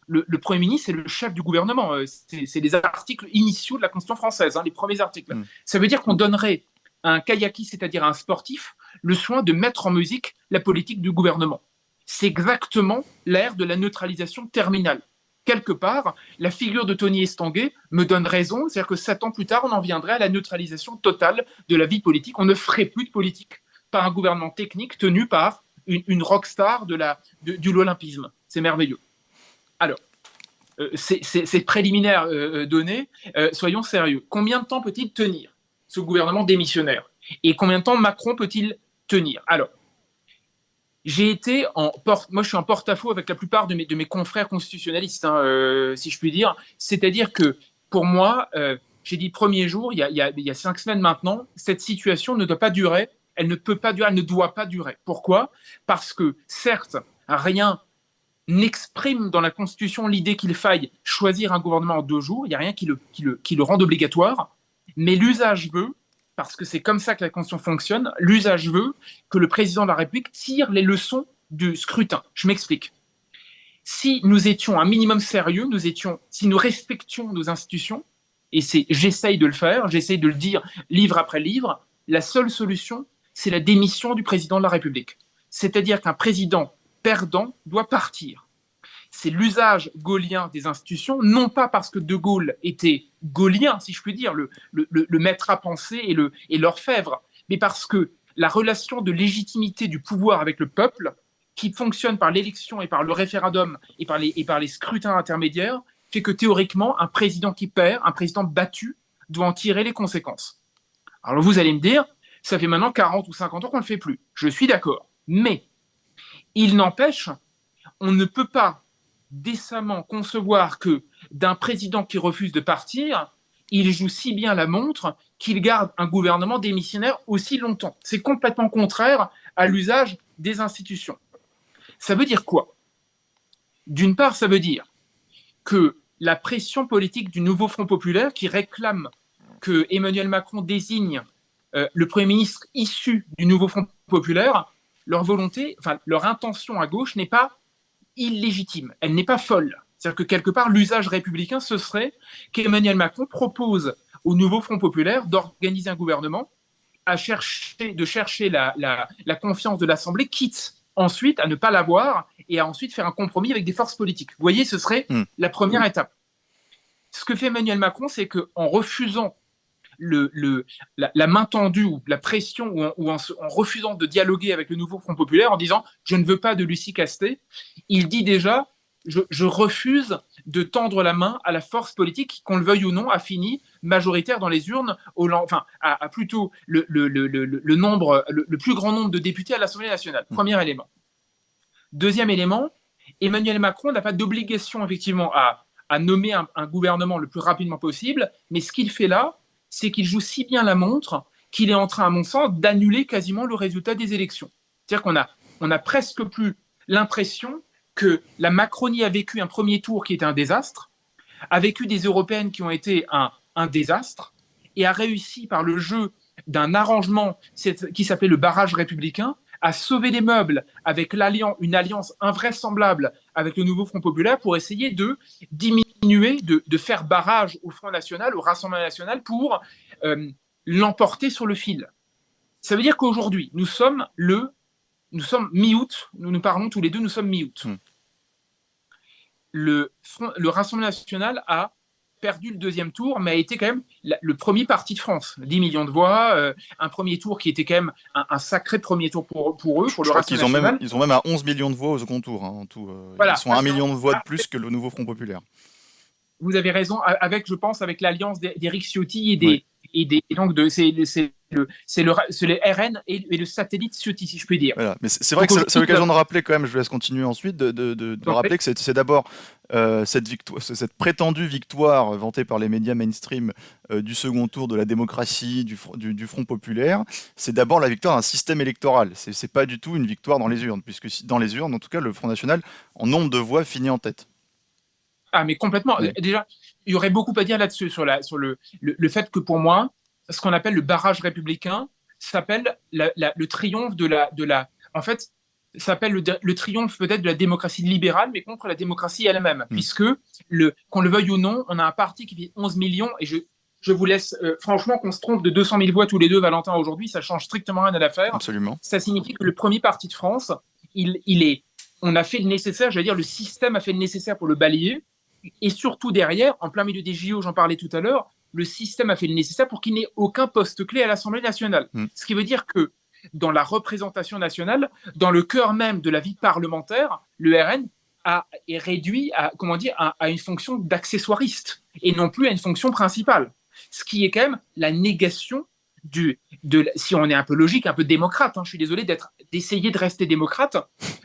le Premier ministre, c'est le chef du gouvernement. C'est les articles initiaux de la Constitution française, les premiers articles. Ça veut dire qu'on donnerait à un kayakiste, c'est-à-dire à un sportif, le soin de mettre en musique la politique du gouvernement. C'est exactement l'ère de la neutralisation terminale. Quelque part, la figure de Tony Estanguet me donne raison, c'est-à-dire que 7 ans plus tard, on en viendrait à la neutralisation totale de la vie politique. On ne ferait plus de politique par un gouvernement technique tenu par une rockstar de l'olympisme. C'est merveilleux. Alors, ces préliminaires donnés, soyons sérieux. Combien de temps peut-il tenir, ce gouvernement démissionnaire? Et combien de temps Macron peut-il tenir? Alors, moi je suis en porte-à-faux avec la plupart de mes confrères constitutionnalistes, si je puis dire. C'est-à-dire que pour moi, j'ai dit le premier jour, il y a 5 semaines maintenant, cette situation ne doit pas durer, elle ne peut pas durer, elle ne doit pas durer. Pourquoi? Parce que certes, rien n'exprime dans la Constitution l'idée qu'il faille choisir un gouvernement en 2 jours, il n'y a rien qui le rende obligatoire, mais l'usage veut, parce que c'est comme ça que la Constitution fonctionne, l'usage veut que le président de la République tire les leçons du scrutin. Je m'explique. Si nous étions un minimum sérieux, si nous respections nos institutions, et j'essaye de le faire, j'essaye de le dire livre après livre, la seule solution, c'est la démission du président de la République. C'est-à-dire qu'un président perdant doit partir. C'est l'usage gaullien des institutions, non pas parce que De Gaulle était gaullien, si je puis dire, le maître à penser et l'orfèvre, mais parce que la relation de légitimité du pouvoir avec le peuple, qui fonctionne par l'élection et par le référendum et par les scrutins intermédiaires, fait que théoriquement, un président qui perd, un président battu, doit en tirer les conséquences. Alors vous allez me dire, ça fait maintenant 40 ou 50 ans qu'on ne le fait plus. Je suis d'accord. Mais il n'empêche, on ne peut pas décemment concevoir que d'un président qui refuse de partir, il joue si bien la montre qu'il garde un gouvernement démissionnaire aussi longtemps. C'est complètement contraire à l'usage des institutions. Ça veut dire quoi? D'une part, ça veut dire que la pression politique du nouveau Front populaire qui réclame que Emmanuel Macron désigne le Premier ministre issu du nouveau Front populaire, leur intention à gauche n'est pas illégitime, elle n'est pas folle. C'est-à-dire que quelque part, l'usage républicain, ce serait qu'Emmanuel Macron propose au nouveau Front populaire d'organiser un gouvernement de chercher la confiance de l'Assemblée, quitte ensuite à ne pas l'avoir et à ensuite faire un compromis avec des forces politiques. Vous voyez, ce serait la première étape. Ce que fait Emmanuel Macron, c'est qu'en refusant la main tendue ou la pression ou en refusant de dialoguer avec le nouveau Front populaire en disant « je ne veux pas de Lucie Castet », il dit déjà « je refuse de tendre la main à la force politique qui, qu'on le veuille ou non, a fini majoritaire dans les urnes, à plutôt le plus grand nombre de députés à l'Assemblée nationale ». Premier élément. Deuxième élément, Emmanuel Macron n'a pas d'obligation effectivement à nommer un gouvernement le plus rapidement possible, mais ce qu'il fait là, c'est qu'il joue si bien la montre qu'il est en train, à mon sens, d'annuler quasiment le résultat des élections. C'est-à-dire qu'on a presque plus l'impression que la Macronie a vécu un premier tour qui était un désastre, a vécu des européennes qui ont été un désastre, et a réussi par le jeu d'un arrangement qui s'appelait le barrage républicain à sauver les meubles avec une alliance invraisemblable avec le nouveau Front populaire pour essayer de diminuer, de faire barrage au Front national, au Rassemblement national pour l'emporter sur le fil. Ça veut dire qu'aujourd'hui, nous sommes mi-août, nous parlons tous les deux, nous sommes mi-août. Le Rassemblement national a perdu le deuxième tour, mais a été quand même le premier parti de France. 10 millions de voix, un premier tour qui était quand même un sacré premier tour pour eux, pour le Rassemblement national. Ils ont même à 11 millions de voix au second tour, en tout. Voilà, ils sont à 1 million de voix de plus que le nouveau Front populaire. Vous avez raison, je pense, avec l'alliance d'Éric Ciotti donc c'est le RN et le satellite Ciotti, si je puis dire. Voilà. Mais c'est vrai que c'est l'occasion de rappeler quand même, je vous laisse continuer ensuite, de rappeler que c'est d'abord cette prétendue victoire vantée par les médias mainstream du second tour de la démocratie, du Front populaire, c'est d'abord la victoire d'un système électoral. C'est pas du tout une victoire dans les urnes, puisque dans les urnes, en tout cas, le Front national, en nombre de voix, finit en tête. Ah, mais complètement. Oui. Déjà, il y aurait beaucoup à dire là-dessus, sur le fait que pour moi, ce qu'on appelle le barrage républicain s'appelle le triomphe en fait, s'appelle le triomphe peut-être de la démocratie libérale, mais contre la démocratie elle-même. Puisque, qu'on le veuille ou non, on a un parti qui fait 11 millions, et je vous laisse, franchement, qu'on se trompe de 200 000 voix tous les deux, Valentin, aujourd'hui, ça change strictement rien à l'affaire. Absolument. Ça signifie que le premier parti de France, on a fait le nécessaire, j'allais dire, le système a fait le nécessaire pour le balayer. Et surtout derrière, en plein milieu des JO, j'en parlais tout à l'heure, le système a fait le nécessaire pour qu'il n'ait aucun poste clé à l'Assemblée nationale. Ce qui veut dire que dans la représentation nationale, dans le cœur même de la vie parlementaire, le RN est réduit à une fonction d'accessoiriste et non plus à une fonction principale. Ce qui est quand même la négation si on est un peu logique, un peu démocrate, je suis désolé d'essayer de rester démocrate,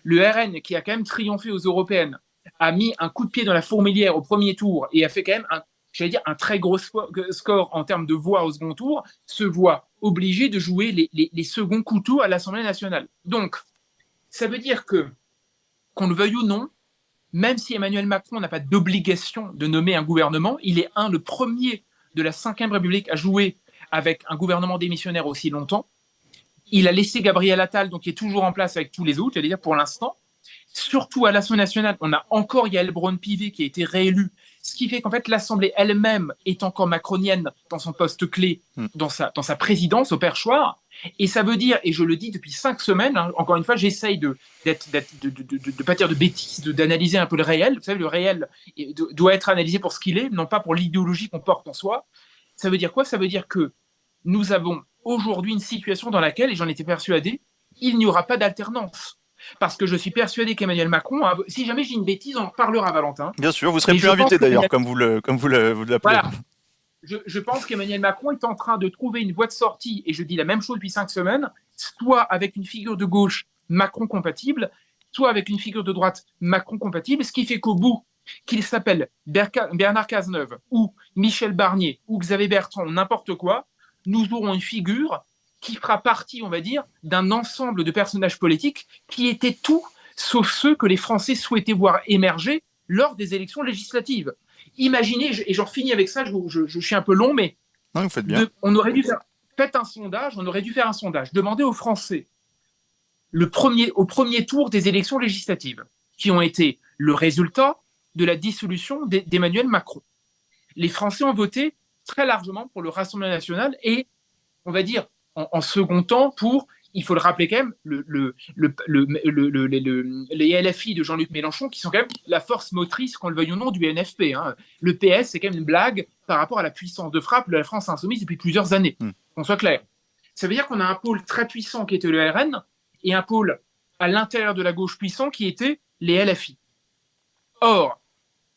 le RN qui a quand même triomphé aux européennes a mis un coup de pied dans la fourmilière au premier tour et a fait quand même un très gros score en termes de voix au second tour, se voit obligé de jouer les seconds couteaux à l'Assemblée nationale. Donc, ça veut dire qu'on le veuille ou non, même si Emmanuel Macron n'a pas d'obligation de nommer un gouvernement, il est le premier de la Ve République à jouer avec un gouvernement démissionnaire aussi longtemps. Il a laissé Gabriel Attal, donc qui est toujours en place avec tous les autres, j'allais dire pour l'instant. Surtout à l'Assemblée nationale, on a encore Yael Braun-Pivet qui a été réélue, ce qui fait qu'en fait l'Assemblée elle-même est encore macronienne dans son poste clé, dans sa présidence au perchoir. Et ça veut dire, et je le dis depuis 5 semaines, encore une fois, j'essaye de pas dire de bêtises, d'analyser un peu le réel. Vous savez, le réel doit être analysé pour ce qu'il est, non pas pour l'idéologie qu'on porte en soi. Ça veut dire quoi ? Ça veut dire que nous avons aujourd'hui une situation dans laquelle, et j'en étais persuadé, il n'y aura pas d'alternance. Parce que je suis persuadé qu'Emmanuel Macron, si jamais j'ai une bêtise, on en reparlera, Valentin. Bien sûr, vous serez plus invité d'ailleurs, comme vous l'appelez. Voilà. Je pense qu'Emmanuel Macron est en train de trouver une voie de sortie, et je dis la même chose depuis 5 semaines, soit avec une figure de gauche Macron compatible, soit avec une figure de droite Macron compatible, ce qui fait qu'au bout, qu'il s'appelle Bernard Cazeneuve, ou Michel Barnier, ou Xavier Bertrand, ou n'importe quoi, nous aurons une figure qui fera partie, on va dire, d'un ensemble de personnages politiques qui étaient tout sauf ceux que les Français souhaitaient voir émerger lors des élections législatives. Imaginez, et j'en finis avec ça, je suis un peu long, mais non, vous faites bien. On aurait dû faire un sondage, demander aux Français au premier tour des élections législatives, qui ont été le résultat de la dissolution d'Emmanuel Macron. Les Français ont voté très largement pour le Rassemblement national et, on va dire, en second temps pour, il faut le rappeler quand même, les LFI de Jean-Luc Mélenchon, qui sont quand même la force motrice, qu'on le veuille ou non, du NFP. Hein. Le PS, c'est quand même une blague par rapport à la puissance de frappe de la France insoumise depuis plusieurs années, qu'on soit clair. Ça veut dire qu'on a un pôle très puissant qui était le RN et un pôle à l'intérieur de la gauche puissant qui était les LFI. Or,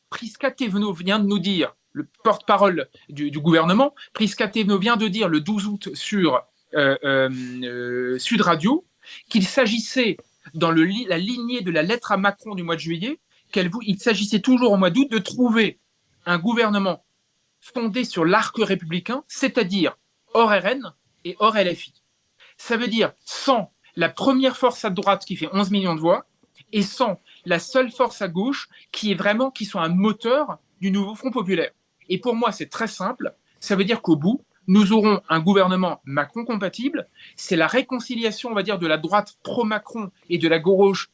Prisca Thévenot vient de nous dire, le porte-parole du gouvernement, Prisca Thévenot vient de dire le 12 août sur Sud Radio qu'il s'agissait, dans la lignée de la lettre à Macron du mois de juillet, il s'agissait toujours au mois d'août de trouver un gouvernement fondé sur l'arc républicain, c'est-à-dire hors RN et hors LFI. Ça veut dire sans la première force à droite qui fait 11 millions de voix et sans la seule force à gauche qui soit un moteur du nouveau Front populaire. Et pour moi, c'est très simple. Ça veut dire qu'au bout, nous aurons un gouvernement Macron-compatible. C'est la réconciliation, on va dire, de la droite pro-Macron et de la gauche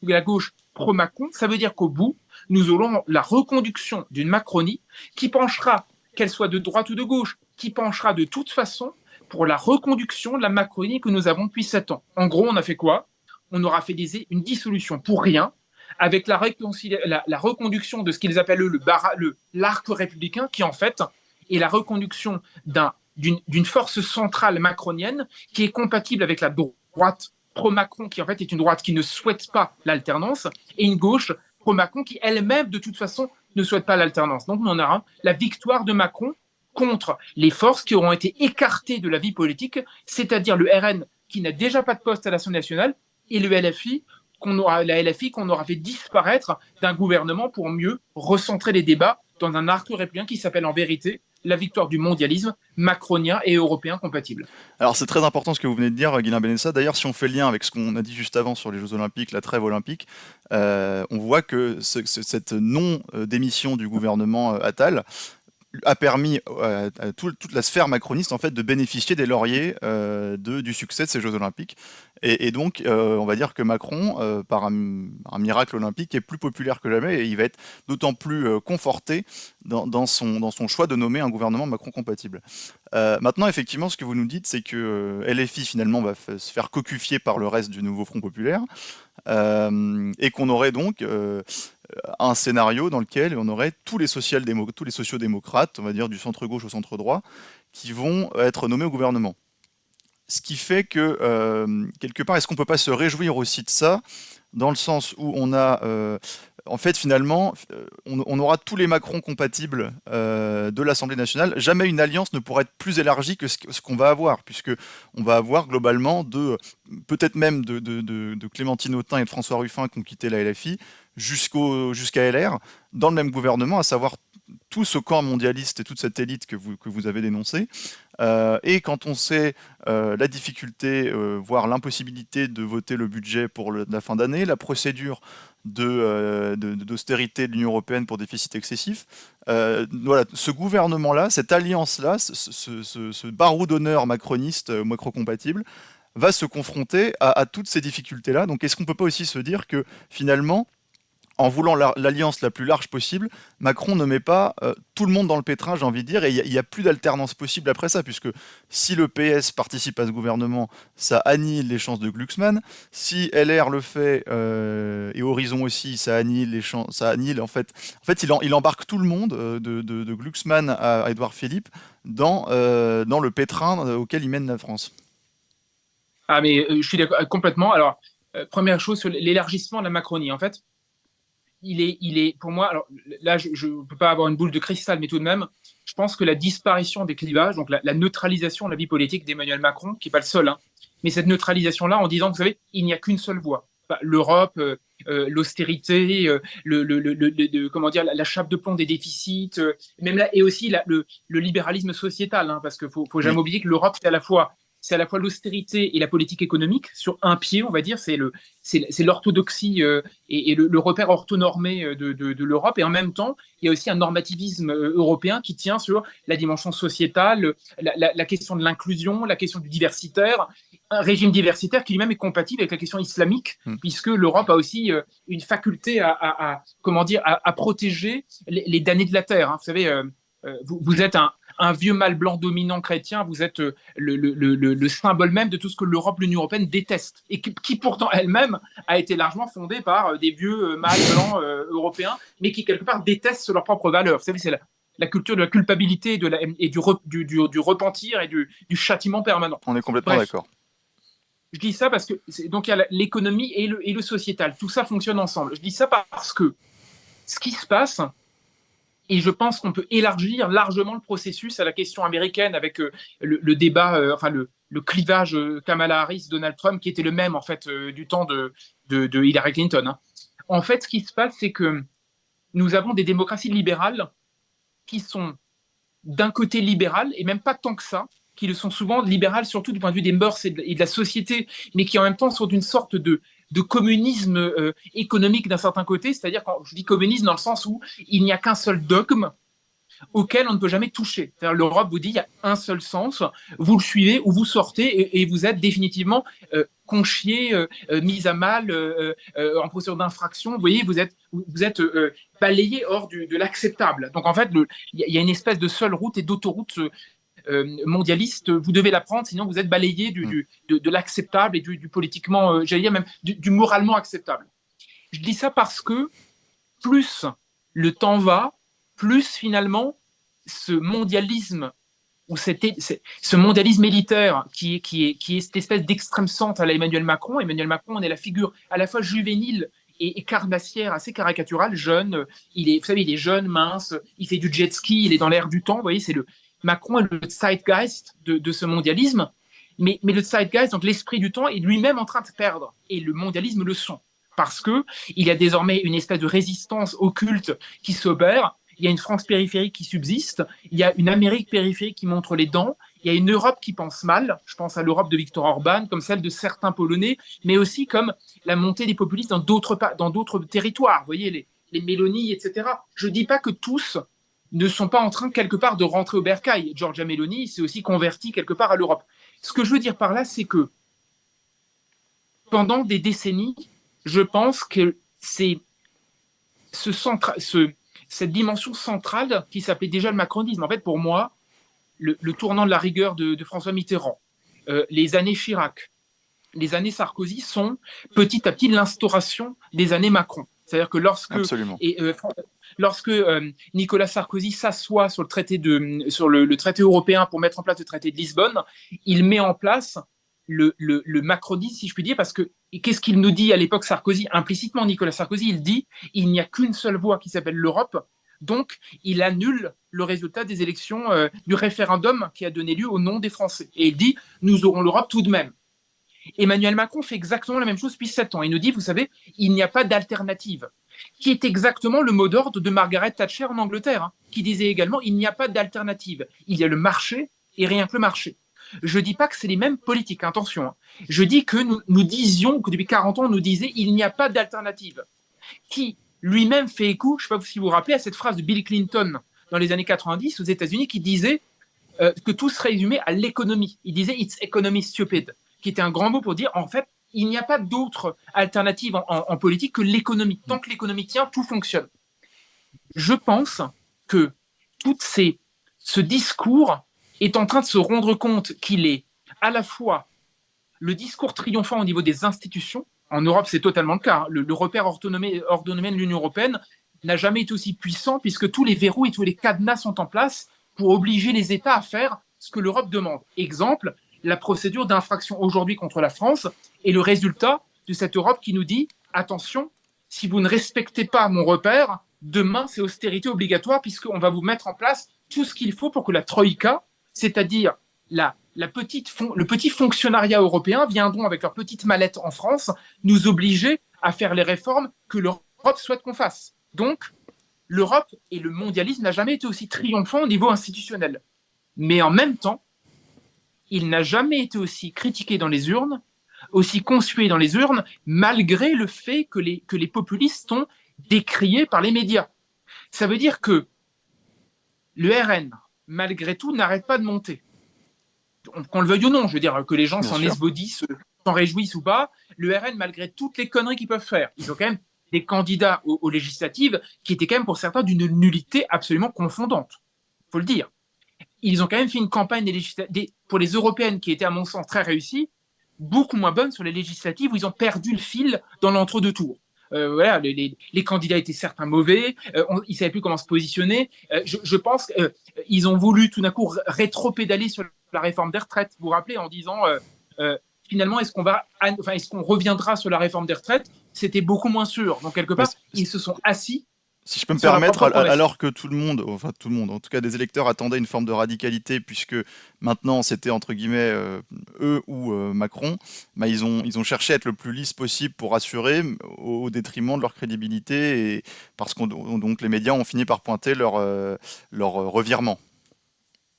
pro-Macron. Ça veut dire qu'au bout, nous aurons la reconduction d'une Macronie qui penchera, qu'elle soit de droite ou de gauche, qui penchera de toute façon pour la reconduction de la Macronie que nous avons depuis 7 ans. En gros, on a fait quoi? On aura fait une dissolution pour rien, avec la reconduction de ce qu'ils appellent l'arc républicain, qui en fait est la reconduction d'une force centrale macronienne qui est compatible avec la droite pro-Macron, qui en fait est une droite qui ne souhaite pas l'alternance, et une gauche pro-Macron qui elle-même, de toute façon, ne souhaite pas l'alternance. Donc on aura la victoire de Macron contre les forces qui auront été écartées de la vie politique, c'est-à-dire le RN qui n'a déjà pas de poste à l'Assemblée nationale et la LFI qu'on aura fait disparaître d'un gouvernement pour mieux recentrer les débats dans un arc républicain qui s'appelle en vérité la victoire du mondialisme macronien et européen compatible. Alors c'est très important ce que vous venez de dire, Guilain Benessa. D'ailleurs, si on fait le lien avec ce qu'on a dit juste avant sur les Jeux Olympiques, la trêve olympique, on voit que cette non-démission du gouvernement Attal a permis à toute la sphère macroniste en fait de bénéficier des lauriers du succès de ces Jeux Olympiques. Et donc, on va dire que Macron, par un miracle olympique, est plus populaire que jamais et il va être d'autant plus conforté dans son choix de nommer un gouvernement Macron-compatible. Maintenant, effectivement, ce que vous nous dites, c'est que LFI finalement va se faire cocufier par le reste du nouveau Front populaire et qu'on aurait donc un scénario dans lequel on aurait tous les sociodémocrates, on va dire du centre-gauche au centre-droit, qui vont être nommés au gouvernement. Ce qui fait que, quelque part, est-ce qu'on ne peut pas se réjouir aussi de ça, dans le sens où on a, en fait, finalement, on aura tous les Macron compatibles de l'Assemblée nationale. Jamais une alliance ne pourra être plus élargie que ce qu'on va avoir, puisque on va avoir globalement peut-être même de Clémentine Autain et de François Ruffin qui ont quitté la LFI, jusqu'à LR, dans le même gouvernement, à savoir tout ce camp mondialiste et toute cette élite que vous avez dénoncé. Et quand on sait la difficulté, voire l'impossibilité de voter le budget pour la fin d'année, la procédure d'austérité de l'Union européenne pour déficit excessif, voilà, ce gouvernement-là, cette alliance-là, ce barreau d'honneur macroniste, macro-compatible, va se confronter à toutes ces difficultés-là. Donc est-ce qu'on ne peut pas aussi se dire que finalement, en voulant l'alliance la plus large possible, Macron ne met pas tout le monde dans le pétrin, j'ai envie de dire, et il n'y a plus d'alternance possible après ça, puisque si le PS participe à ce gouvernement, ça annihile les chances de Glucksmann. Si LR le fait, et Horizon aussi, ça annihile les chances, ça annihile en fait. En fait, il embarque tout le monde, de Glucksmann à Édouard Philippe, dans le pétrin auquel il mène la France. Ah, mais je suis d'accord complètement. Alors, première chose sur l'élargissement de la Macronie. En fait, il est pour moi, alors là, je ne peux pas avoir une boule de cristal, mais tout de même, je pense que la disparition des clivages, donc la neutralisation de la vie politique d'Emmanuel Macron, qui n'est pas le seul, hein, mais cette neutralisation-là en disant, vous savez, il n'y a qu'une seule voie. L'Europe, l'austérité, comment dire, la chape de plomb des déficits, même là, et aussi le libéralisme sociétal, hein, parce qu'il faut jamais oublier que l'Europe, c'est à la fois l'austérité et la politique économique sur un pied, on va dire, c'est l'orthodoxie et le repère orthonormé de l'Europe, et en même temps, il y a aussi un normativisme européen qui tient sur la dimension sociétale, la question de l'inclusion, la question du diversitaire, un régime diversitaire qui lui-même est compatible avec la question islamique, puisque l'Europe a aussi une faculté à protéger les damnés de la terre. Hein. Vous savez, vous êtes un vieux mâle blanc dominant chrétien, vous êtes le symbole même de tout ce que l'Union européenne déteste, et qui pourtant elle-même a été largement fondée par des vieux mâles blancs européens, mais qui quelque part détestent leurs propres valeurs. Vous savez, c'est la culture de la culpabilité et du repentir et du châtiment permanent. On est complètement Bref, d'accord. je dis ça parce que donc il y a l'économie et le sociétal, tout ça fonctionne ensemble. Je dis ça parce que ce qui se passe, et je pense qu'on peut élargir largement le processus à la question américaine avec le débat, enfin le clivage Kamala Harris-Donald Trump qui était le même en fait du temps de Hillary Clinton. Hein. En fait, ce qui se passe, c'est que nous avons des démocraties libérales qui sont d'un côté libérales, et même pas tant que ça, qui le sont souvent libérales surtout du point de vue des mœurs et de la société, mais qui en même temps sont d'une sorte de communisme économique d'un certain côté, c'est-à-dire quand je dis communisme dans le sens où il n'y a qu'un seul dogme auquel on ne peut jamais toucher. L'Europe vous dit il y a un seul sens, vous le suivez ou vous sortez et vous êtes définitivement conchié, mis à mal, en procédure d'infraction. Vous voyez, vous êtes balayé hors de l'acceptable. Donc en fait, il y a une espèce de seule route et d'autoroute mondialiste. Vous devez la prendre, sinon vous êtes balayé de l'acceptable et du politiquement, j'allais dire même du moralement acceptable. Je dis ça parce que plus le temps va, plus finalement ce mondialisme ou ce mondialisme élitaire qui est cette espèce d'extrême centre à la Emmanuel Macron. Emmanuel Macron, on est la figure à la fois juvénile et carnassière, assez caricaturale, jeune. Vous savez, il est jeune, mince, il fait du jet ski, il est dans l'air du temps. Vous voyez, Macron est le zeitgeist de ce mondialisme. Mais le zeitgeist, donc l'esprit du temps, est lui-même en train de perdre. Et le mondialisme le sont. Parce qu'il y a désormais une espèce de résistance occulte qui s'opère. Il y a une France périphérique qui subsiste. Il y a une Amérique périphérique qui montre les dents. Il y a une Europe qui pense mal. Je pense à l'Europe de Viktor Orban, comme celle de certains Polonais, mais aussi comme la montée des populistes dans d'autres territoires. Vous voyez, les Mélonies, etc. Je ne dis pas que tous ne sont pas en train, quelque part, de rentrer au bercail. Giorgia Meloni s'est aussi convertie, quelque part, à l'Europe. Ce que je veux dire par là, c'est que pendant des décennies, je pense que c'est cette dimension centrale qui s'appelait déjà le macronisme. En fait, pour moi, le tournant de la rigueur de François Mitterrand, les années Chirac, les années Sarkozy sont petit à petit l'instauration des années Macron. C'est-à-dire que lorsque Nicolas Sarkozy s'assoit sur le traité européen pour mettre en place le traité de Lisbonne, il met en place le macronisme, si je puis dire, parce que qu'est-ce qu'il nous dit à l'époque Sarkozy, implicitement Nicolas Sarkozy, il dit il n'y a qu'une seule voie qui s'appelle l'Europe, donc il annule le résultat des élections du référendum qui a donné lieu au nom des Français. Et il dit nous aurons l'Europe tout de même. Emmanuel Macron fait exactement la même chose depuis 7 ans. Il nous dit, vous savez, il n'y a pas d'alternative, qui est exactement le mot d'ordre de Margaret Thatcher en Angleterre, hein, qui disait également, il n'y a pas d'alternative. Il y a le marché et rien que le marché. Je ne dis pas que c'est les mêmes politiques, attention. Hein. Je dis que nous disions, que depuis 40 ans, on nous disait, il n'y a pas d'alternative. Qui lui-même fait écho, je ne sais pas si vous vous rappelez, à cette phrase de Bill Clinton dans les années 90 aux États-Unis qui disait que tout se résumait à l'économie. Il disait, it's economy stupid, qui était un grand mot pour dire, en fait, il n'y a pas d'autre alternative en politique que l'économie. Tant que l'économie tient, tout fonctionne. Je pense que ce discours est en train de se rendre compte qu'il est à la fois le discours triomphant au niveau des institutions. En Europe, c'est totalement le cas. Le repère ordonné de l'Union européenne n'a jamais été aussi puissant puisque tous les verrous et tous les cadenas sont en place pour obliger les États à faire ce que l'Europe demande. Exemple, la procédure d'infraction aujourd'hui contre la France est le résultat de cette Europe qui nous dit attention, si vous ne respectez pas mon repère, demain c'est austérité obligatoire puisqu'on va vous mettre en place tout ce qu'il faut pour que la Troïka, c'est-à-dire le petit fonctionnariat européen, viendront avec leur petite mallette en France nous obliger à faire les réformes que l'Europe souhaite qu'on fasse. Donc, l'Europe et le mondialisme n'a jamais été aussi triomphant au niveau institutionnel. Mais en même temps, il n'a jamais été aussi critiqué dans les urnes, aussi conspué dans les urnes, malgré le fait que les populistes sont décriés par les médias. Ça veut dire que le RN, malgré tout, n'arrête pas de monter. Qu'on le veuille ou non, je veux dire que les gens s'en esbaudissent, s'en réjouissent ou pas, le RN, malgré toutes les conneries qu'ils peuvent faire, ils ont quand même des candidats aux législatives qui étaient quand même pour certains d'une nullité absolument confondante. Il faut le dire. ils ont quand même fait une campagne pour les européennes qui était, à mon sens, très réussie, beaucoup moins bonne sur les législatives où ils ont perdu le fil dans l'entre-deux tours. Voilà, les candidats étaient certains mauvais, ils ne savaient plus comment se positionner. Je pense qu'ils ont voulu tout d'un coup rétro-pédaler sur la réforme des retraites, vous vous rappelez, en disant finalement, est-ce qu'on reviendra sur la réforme des retraites? C'était beaucoup moins sûr. Donc, quelque Mais part, ils se sont assis si je peux me sur leur permettre, propre promesse. alors que tout le monde, enfin tout le monde, en tout cas des électeurs attendaient une forme de radicalité, puisque maintenant c'était entre guillemets eux ou Macron, bah, ils ont cherché à être le plus lisse possible pour assurer, au détriment de leur crédibilité, et parce qu'on donc les médias ont fini par pointer leur revirement.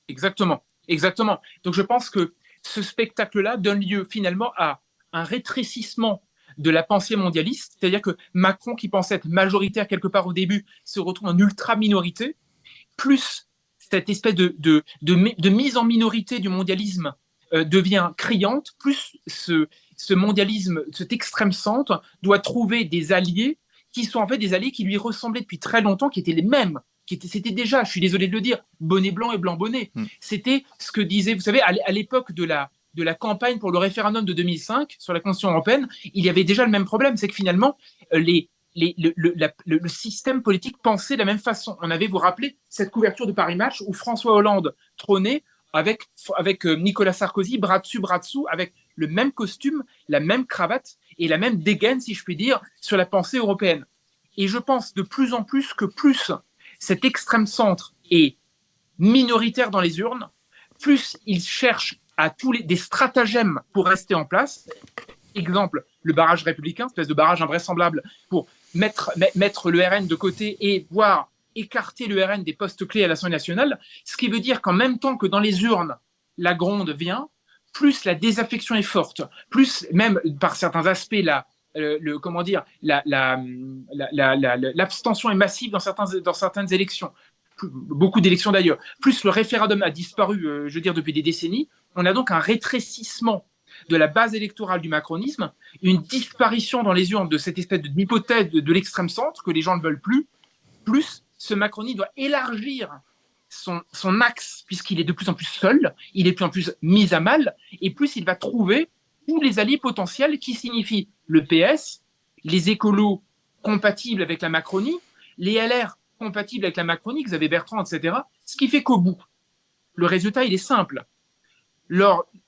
Exactement, exactement. Donc je pense que ce spectacle-là donne lieu finalement à un rétrécissement de la pensée mondialiste, c'est-à-dire que Macron, qui pensait être majoritaire quelque part au début, se retrouve en ultra-minorité, plus cette espèce de mise en minorité du mondialisme devient criante, plus ce mondialisme, cet extrême centre, doit trouver des alliés qui sont en fait des alliés qui lui ressemblaient depuis très longtemps, qui étaient les mêmes. C'était déjà, je suis désolé de le dire, bonnet blanc et blanc bonnet. Hmm. C'était ce que disait, vous savez, à l'époque de la campagne pour le référendum de 2005 sur la Constitution européenne, il y avait déjà le même problème, c'est que finalement, le système politique pensait de la même façon. On avait, vous rappelez, cette couverture de Paris Match où François Hollande trônait avec Nicolas Sarkozy, bras dessus, bras dessous, avec le même costume, la même cravate et la même dégaine, si je puis dire, sur la pensée européenne. Et je pense de plus en plus que plus cet extrême centre est minoritaire dans les urnes, plus il cherche à des stratagèmes pour rester en place. Exemple, le barrage républicain, espèce de barrage invraisemblable pour mettre le RN de côté et voire écarter le RN des postes clés à l'Assemblée nationale, ce qui veut dire qu'en même temps que dans les urnes, la gronde vient, plus la désaffection est forte, plus même par certains aspects comment dire, l'abstention est massive dans certaines élections, beaucoup d'élections d'ailleurs. Plus le référendum a disparu, je veux dire, depuis des décennies, on a donc un rétrécissement de la base électorale du macronisme, une disparition dans les urnes de cette espèce d'hypothèse de l'extrême centre que les gens ne veulent plus, plus ce macronisme doit élargir son axe, puisqu'il est de plus en plus seul, il est de plus en plus mis à mal, et plus il va trouver tous les alliés potentiels qui signifient le PS, les écolos compatibles avec la Macronie, les LR compatibles avec la Macronie, Xavier Bertrand, etc. Ce qui fait qu'au bout, le résultat, il est simple.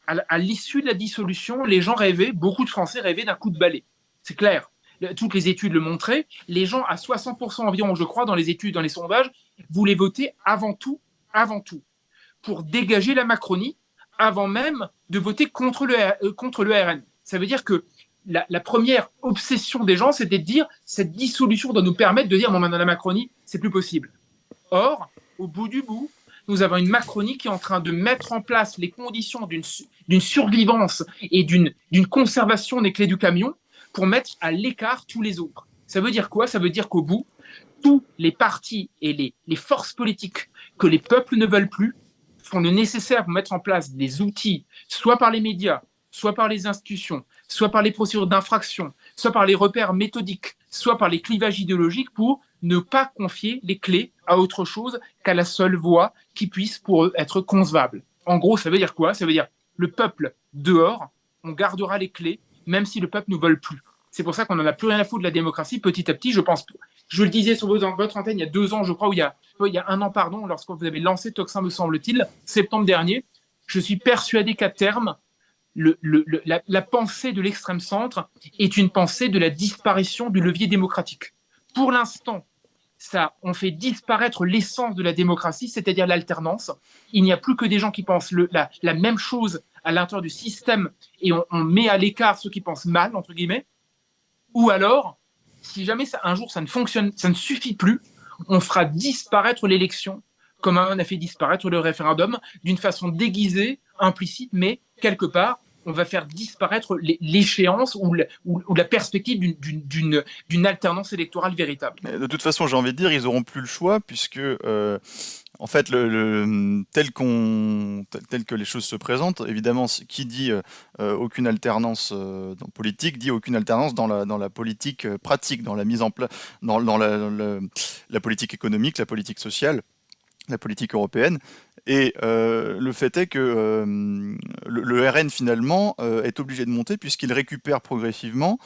À l'issue de la dissolution, les gens rêvaient, beaucoup de Français rêvaient d'un coup de balai. C'est clair. Toutes les études le montraient. Les gens, à 60% environ, je crois, dans les études, dans les sondages, voulaient voter avant tout, pour dégager la Macronie, avant même de voter contre le RN. Ça veut dire que la première obsession des gens, c'était de dire cette dissolution doit nous permettre de dire bon, maintenant la Macronie, c'est plus possible. Or, au bout du bout, nous avons une Macronie qui est en train de mettre en place les conditions d'une survivance et d'une conservation des clés du camion pour mettre à l'écart tous les autres. Ça veut dire quoi? Ça veut dire qu'au bout, tous les partis et les forces politiques que les peuples ne veulent plus font le nécessaire pour mettre en place des outils, soit par les médias, soit par les institutions, soit par les procédures d'infraction, soit par les repères méthodiques, soit par les clivages idéologiques pour ne pas confier les clés à autre chose qu'à la seule voie qui puisse pour eux être concevable. En gros, ça veut dire quoi? Ça veut dire le peuple dehors, on gardera les clés, même si le peuple ne veut plus. C'est pour ça qu'on n'en a plus rien à foutre de la démocratie. Petit à petit, je pense. Je le disais sur votre antenne il y a 2 ans, je crois, ou il y a 1 an, pardon, lorsque vous avez lancé Toxin, me semble-t-il, septembre dernier. Je suis persuadé qu'à terme, la pensée de l'extrême centre est une pensée de la disparition du levier démocratique. Pour l'instant, on fait disparaître l'essence de la démocratie, c'est-à-dire l'alternance. Il n'y a plus que des gens qui pensent la même chose à l'intérieur du système et on met à l'écart ceux qui pensent mal, entre guillemets. Ou alors, si jamais un jour ça ne fonctionne, ça ne suffit plus, on fera disparaître l'élection comme on a fait disparaître le référendum d'une façon déguisée, implicite, mais quelque part, on va faire disparaître l'échéance ou la perspective d'une alternance électorale véritable. Mais de toute façon, j'ai envie de dire, ils auront plus le choix, puisque en fait, tel que les choses se présentent, évidemment, qui dit aucune alternance politique, dit aucune alternance dans la politique pratique, dans la mise en place, dans la politique économique, la politique sociale, la politique européenne. Et le fait est que le RN finalement est obligé de monter puisqu'il récupère progressivement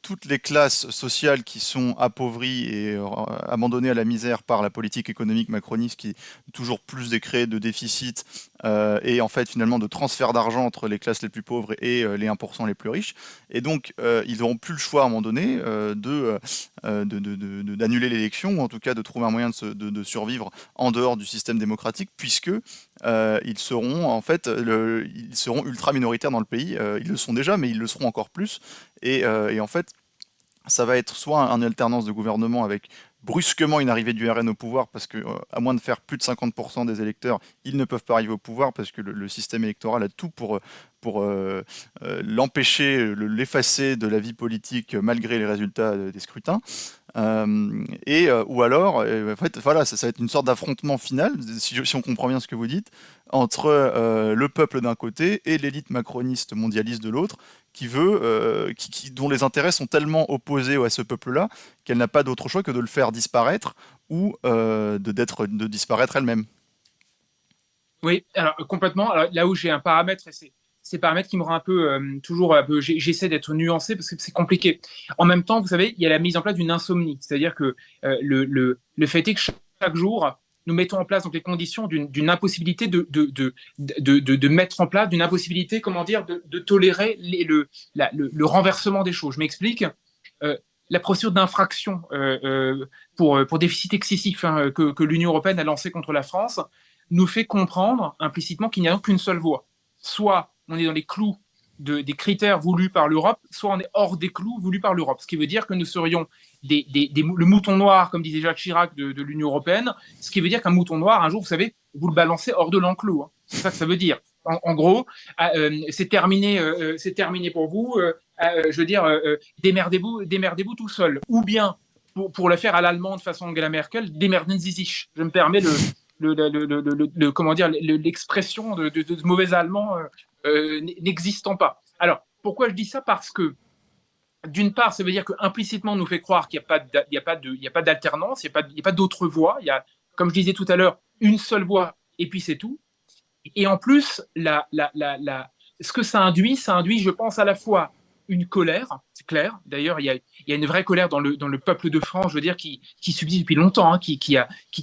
toutes les classes sociales qui sont appauvries et abandonnées à la misère par la politique économique macroniste qui est toujours plus décret de déficit et en fait finalement de transfert d'argent entre les classes les plus pauvres et les 1% les plus riches. Et donc ils n'auront plus le choix à un moment donné d'annuler l'élection ou en tout cas de trouver un moyen de survivre en dehors du système démocratique, puisque ils seront en fait ils seront ultra minoritaires dans le pays. Ils le sont déjà, mais ils le seront encore plus. Et en fait, ça va être soit une alternance de gouvernement avec brusquement une arrivée du RN au pouvoir, parce que à moins de faire plus de 50% des électeurs, ils ne peuvent pas arriver au pouvoir, parce que le système électoral a tout pour l'empêcher, l'effacer de la vie politique malgré les résultats des scrutins. Ou alors, en fait, voilà, ça va être une sorte d'affrontement final, si on comprend bien ce que vous dites, entre le peuple d'un côté et l'élite macroniste mondialiste de l'autre, dont les intérêts sont tellement opposés à ce peuple-là qu'elle n'a pas d'autre choix que de le faire disparaître ou de disparaître elle-même. Oui, alors complètement. Alors, là où j'ai un paramètre, et c'est paramètre qui me rend un peu toujours un peu. J'essaie d'être nuancé parce que c'est compliqué. En même temps, vous savez, il y a la mise en place d'une insomnie, c'est-à-dire que le fait est que chaque jour, nous mettons en place donc les conditions d'une impossibilité de mettre en place, d'une impossibilité, comment dire, de tolérer le renversement des choses. Je m'explique. Euh, la procédure d'infraction pour déficit excessif que l'Union européenne a lancée contre la France nous fait comprendre implicitement qu'il n'y a qu'une seule voie. Soit on est dans les clous des critères voulus par l'Europe, soit on est hors des clous voulus par l'Europe. Ce qui veut dire que nous serions le mouton noir, comme disait Jacques Chirac, de l'Union européenne. Ce qui veut dire qu'un mouton noir, un jour, vous savez, vous le balancez hors de l'enclos. Hein. C'est ça que ça veut dire. En gros, c'est terminé pour vous. Je veux dire, démerdez-vous tout seul. Ou bien, pour le faire à l'allemande façon Angela Merkel, démerden Sie sich. Je me permets comment dire, l'expression de mauvais allemand n'existant pas. Alors, pourquoi je dis ça? Parce que, d'une part, ça veut dire qu'implicitement, on nous fait croire qu'il n'y a pas d'alternance, il n'y a pas d'autre voie. Il y a, comme je disais tout à l'heure, une seule voie, et puis c'est tout. Et en plus, ce que ça induit, je pense, à la fois une colère, c'est clair. D'ailleurs, il y a une vraie colère dans le peuple de France, je veux dire, qui subsiste depuis longtemps, hein, qui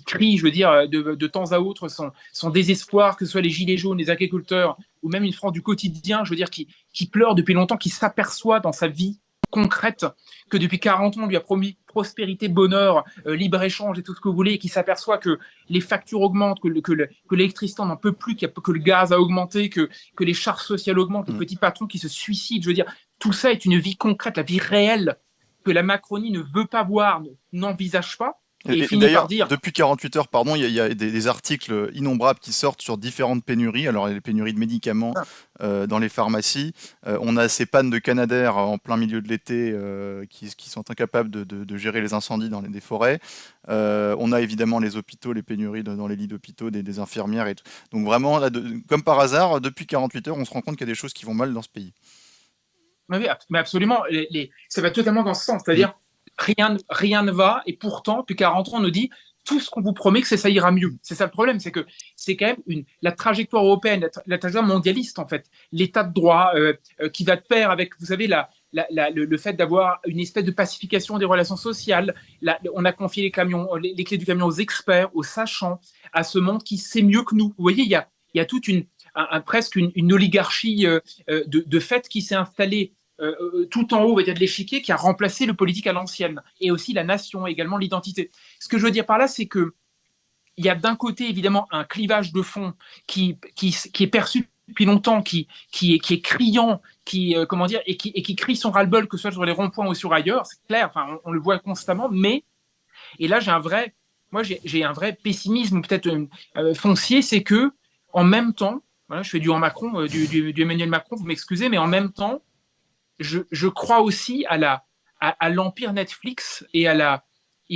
crie, je veux dire, de temps à autre son désespoir, que ce soit les gilets jaunes, les agriculteurs, ou même une France du quotidien, je veux dire, qui pleure depuis longtemps, qui s'aperçoit dans sa vie concrète que depuis 40 ans, on lui a promis prospérité, bonheur, libre-échange et tout ce que vous voulez, et qui s'aperçoit que les factures augmentent, que l'électricité n'en peut plus, que le gaz a augmenté, que les charges sociales augmentent, les petits patrons qui se suicident. Je veux dire, tout ça est une vie concrète, la vie réelle que la Macronie ne veut pas voir, n'envisage pas. Et finit par D'ailleurs, dire. depuis 48 heures, pardon, il y a des articles innombrables qui sortent sur différentes pénuries. Alors, les pénuries de médicaments dans les pharmacies. On a ces pannes de Canadair en plein milieu de l'été qui sont incapables de gérer les incendies dans des forêts. On a évidemment les hôpitaux, les pénuries dans les lits d'hôpitaux, des infirmières et tout. Donc vraiment, là, comme par hasard, depuis 48 heures, on se rend compte qu'il y a des choses qui vont mal dans ce pays. Mais absolument, ça va totalement dans ce sens. C'est-à-dire, rien ne va, et pourtant, depuis 40 ans, on nous dit tout ce qu'on vous promet que ça ira mieux. C'est ça le problème, c'est que c'est quand même la trajectoire européenne, la trajectoire mondialiste, en fait, l'état de droit qui va de pair avec, vous savez, le fait d'avoir une espèce de pacification des relations sociales. On a confié les clés du camion aux experts, aux sachants, à ce monde qui sait mieux que nous. Vous voyez, il y a toute presque une oligarchie de fait qui s'est installée tout en haut, on va dire, de l'échiquier, qui a remplacé le politique à l'ancienne, et aussi la nation, également l'identité. Ce que je veux dire par là, c'est que il y a d'un côté évidemment un clivage de fond qui est perçu depuis longtemps, qui est criant, comment dire, et qui crie son ras-le-bol, que ce soit sur les ronds-points ou sur ailleurs, c'est clair, enfin, on le voit constamment, mais, et là j'ai un vrai pessimisme peut-être foncier, c'est que en même temps, voilà, je fais du Macron, du Emmanuel Macron, vous m'excusez, mais en même temps, je crois aussi à l'empire Netflix et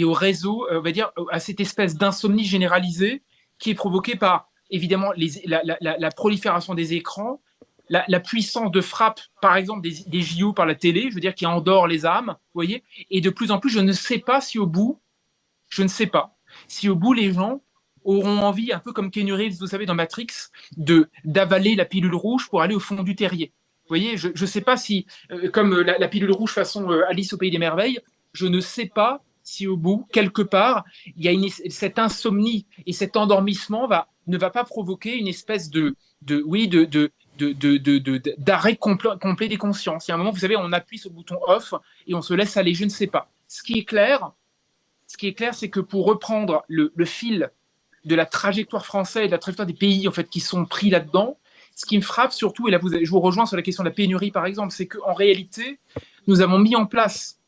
au réseau, on va dire, à cette espèce d'insomnie généralisée qui est provoquée par, évidemment, la prolifération des écrans, la puissance de frappe, par exemple, des JO par la télé, je veux dire, qui endort les âmes, vous voyez, et de plus en plus, je ne sais pas si au bout, les gens auront envie, un peu comme Keanu Reeves, vous savez, dans Matrix, d'avaler la pilule rouge pour aller au fond du terrier. Vous voyez, je ne sais pas si, comme la pilule rouge façon Alice au Pays des Merveilles, je ne sais pas si au bout, quelque part, il y a cette insomnie et cet endormissement ne va pas provoquer une espèce d'arrêt complet des consciences. Il y a un moment, vous savez, on appuie sur le bouton off et on se laisse aller, je ne sais pas. Ce qui est clair, c'est que pour reprendre le fil de la trajectoire française et de la trajectoire des pays en fait, qui sont pris là-dedans, ce qui me frappe surtout, et là je vous rejoins sur la question de la pénurie par exemple, c'est qu'en réalité, nous avons mis en place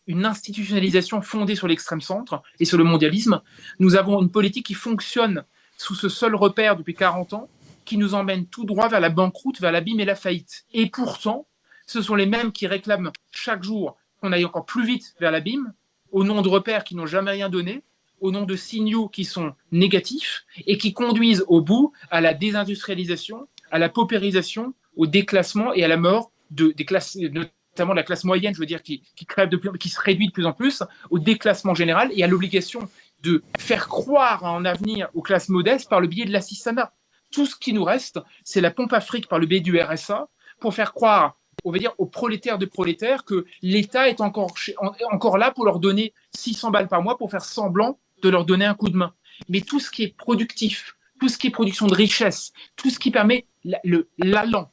une institutionnalisation fondée sur l'extrême centre et sur le mondialisme. Nous avons une politique qui fonctionne sous ce seul repère depuis 40 ans, qui nous emmène tout droit vers la banqueroute, vers l'abîme et la faillite. Et pourtant, ce sont les mêmes qui réclament chaque jour qu'on aille encore plus vite vers l'abîme, au nom de repères qui n'ont jamais rien donné, au nom de signaux qui sont négatifs et qui conduisent au bout à la désindustrialisation, à la paupérisation, au déclassement et à la mort des classes, notamment la classe moyenne, je veux dire, qui se réduit de plus en plus, au déclassement général et à l'obligation de faire croire à un avenir aux classes modestes par le biais de l'assistanat. Tout ce qui nous reste, c'est la pompe à fric par le biais du RSA pour faire croire, on va dire, aux prolétaires de prolétaires que l'État est encore là pour leur donner 600 balles par mois pour faire semblant de leur donner un coup de main. Mais tout ce qui est productif, tout ce qui est production de richesse, tout ce qui permet l'allant,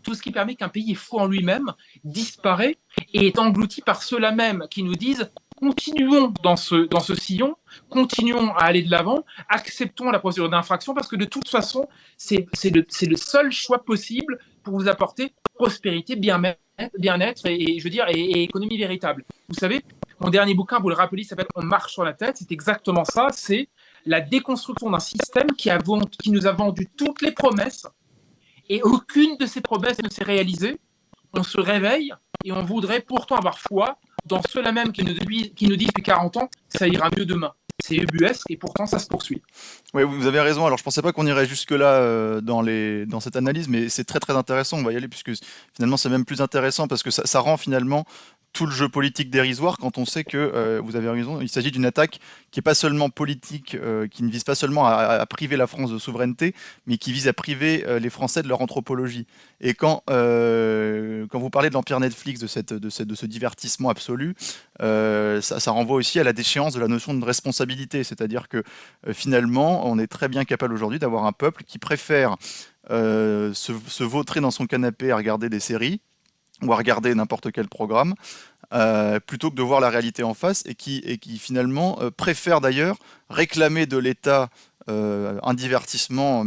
tout ce qui permet qu'un pays est fou en lui-même, disparaît et est englouti par ceux-là même qui nous disent continuons dans ce sillon, continuons à aller de l'avant, acceptons la procédure d'infraction parce que de toute façon, c'est le seul choix possible pour vous apporter prospérité, bien-être et je veux dire, et économie véritable. Vous savez, mon dernier bouquin, vous le rappelez, s'appelle On marche sur la tête. C'est exactement ça. C'est la déconstruction d'un système qui nous a vendu toutes les promesses et aucune de ces promesses ne s'est réalisée. On se réveille et on voudrait pourtant avoir foi dans ceux-là même qui nous disent depuis 40 ans ça ira mieux demain. C'est ubuesque et pourtant ça se poursuit. Oui, vous avez raison. Alors, je pensais pas qu'on irait jusque-là dans cette analyse, mais c'est très très intéressant. On va y aller puisque finalement c'est même plus intéressant parce que ça rend finalement tout le jeu politique dérisoire quand on sait que, vous avez raison, il s'agit d'une attaque qui est pas seulement politique, qui ne vise pas seulement à priver la France de souveraineté, mais qui vise à priver les Français de leur anthropologie. Et quand vous parlez de l'empire Netflix, de ce divertissement absolu, ça renvoie aussi à la déchéance de la notion de responsabilité. C'est-à-dire que finalement, on est très bien capable aujourd'hui d'avoir un peuple qui préfère se vautrer dans son canapé à regarder des séries ou à regarder n'importe quel programme, plutôt que de voir la réalité en face, et qui finalement préfère d'ailleurs réclamer de l'État un divertissement,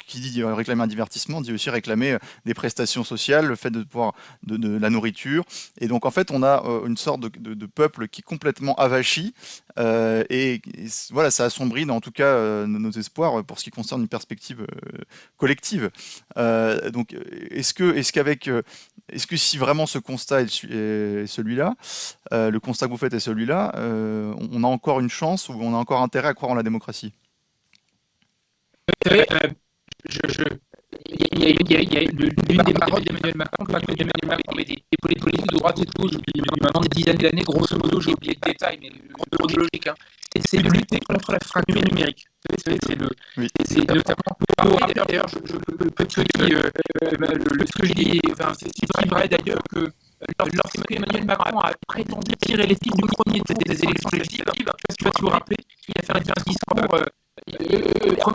qui dit réclamer un divertissement dit aussi réclamer des prestations sociales, le fait de pouvoir de la nourriture. Et donc en fait on a une sorte de peuple qui est complètement avachi, voilà, ça assombrit en tout cas nos espoirs pour ce qui concerne une perspective collective. Donc est-ce que si vraiment ce constat est celui-là, le constat que vous faites est celui-là, on a encore une chance ou on a encore intérêt à croire en la démocratie? Vous savez, il y a l'une des paroles d'Emmanuel Macron, pas que d'Emmanuel Macron, mais des politiques de droite et de gauche depuis maintenant des dizaines d'années, grosso modo, j'ai oublié le détail, mais le chronologique, hein, c'est de lutter contre la fracture numérique. Vous savez, Oui. c'est notamment pour d'ailleurs, le petit, ce que j'ai dit, enfin, c'est vrai d'ailleurs que lorsque Emmanuel Macron a prétendu tirer les fils du premier tour des élections législatives, je ne sais pas si vous vous rappelez, il a fait un discours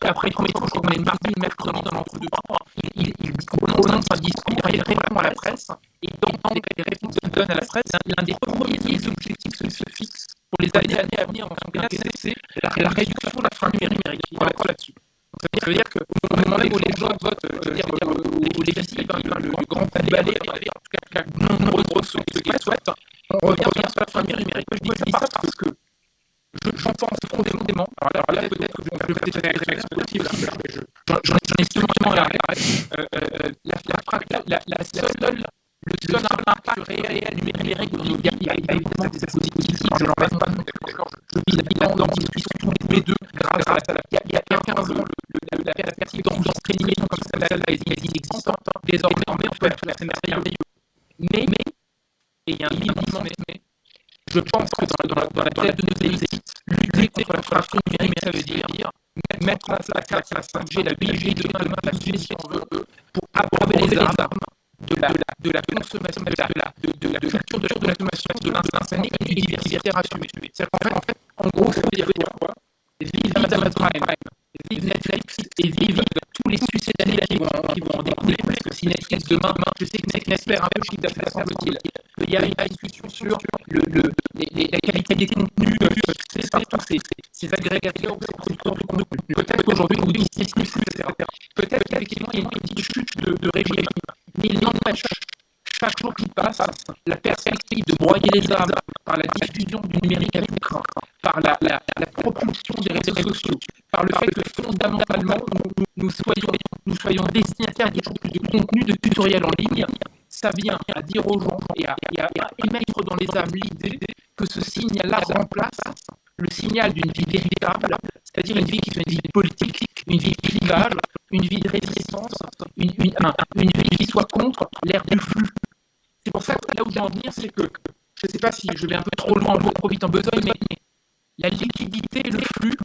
après le premier tour, je crois qu'on est mardi ou mercredi dans l'entre-deux tours, il prononce un discours, il répond à la presse, et dans les réponses qu'il donne à la presse, l'un des premiers objectifs que se fixe pour les années à venir dans son quinquennat, c'est la réduction de la fracture numérique. Il est d'accord là-dessus. Ça veut dire qu'au moment même où les gens votent, je veux dire, aux législatives, le grand balai, en tout cas, nombreux de ceux qui le souhaitent, on revient sur la fracture numérique. Je dis ça parce que j'en pense profondément. Alors là, peut-être que je vais peut-être être explosif, j'en ai strictement le seul impact réel numérique, il y a évidemment des aspects positifs, je n'en reste pas d'accord, je vis évidemment dans discussion tous les deux, grâce à il y a 15 ans, la perspective d'enregistrer comme celle-là est inexistante, désormais on peut faire c'est merveilleux. Mais, et il y a un immense mais, je pense que dans la tête de nos élites, lutter contre la fracture numérique mettre en place la 4, la 5G, la 8G, demain la 12G si on veut, pour abreuver les armes de la consommation, de la culture de la consommation, de l'instantané et du diversitaire assumé. C'est-à-dire qu'en fait, en gros, ça veut dire quoi? Vive Amazon Prime, vive Netflix et vive tous les succès qui vont en découler, parce que si Netflix demain, je sais que Netflix perd un peu le chiffre d'affaires, semble-t-il, il y a une discussion sur la qualité des contenus, ces agrégateurs ou ces producteurs de contenu. Peut-être qu'aujourd'hui, on vous dit Disney+, etc. Peut-être qu'effectivement, il y a une petite chute de régime, mais il n'empêche, chaque jour qui passe, la perspective de broyer les âmes par la diffusion du numérique à tout craint, par la propulsion des réseaux sociaux, par le fait que fondamentalement nous soyons destinataires de plus de contenu, de tutoriels en ligne, ça vient à dire aux gens et à émettre dans les âmes l'idée que ce signal-là remplace le signal d'une vie véritable, c'est-à-dire une vie qui soit une vie politique, une vie de clivage, une vie de résistance, une vie qui soit contre l'ère du flux. C'est pour ça que là où je veux en venir, c'est que, je ne sais pas si je vais un peu trop loin, trop vite en besogne, mais la liquidité, le flux,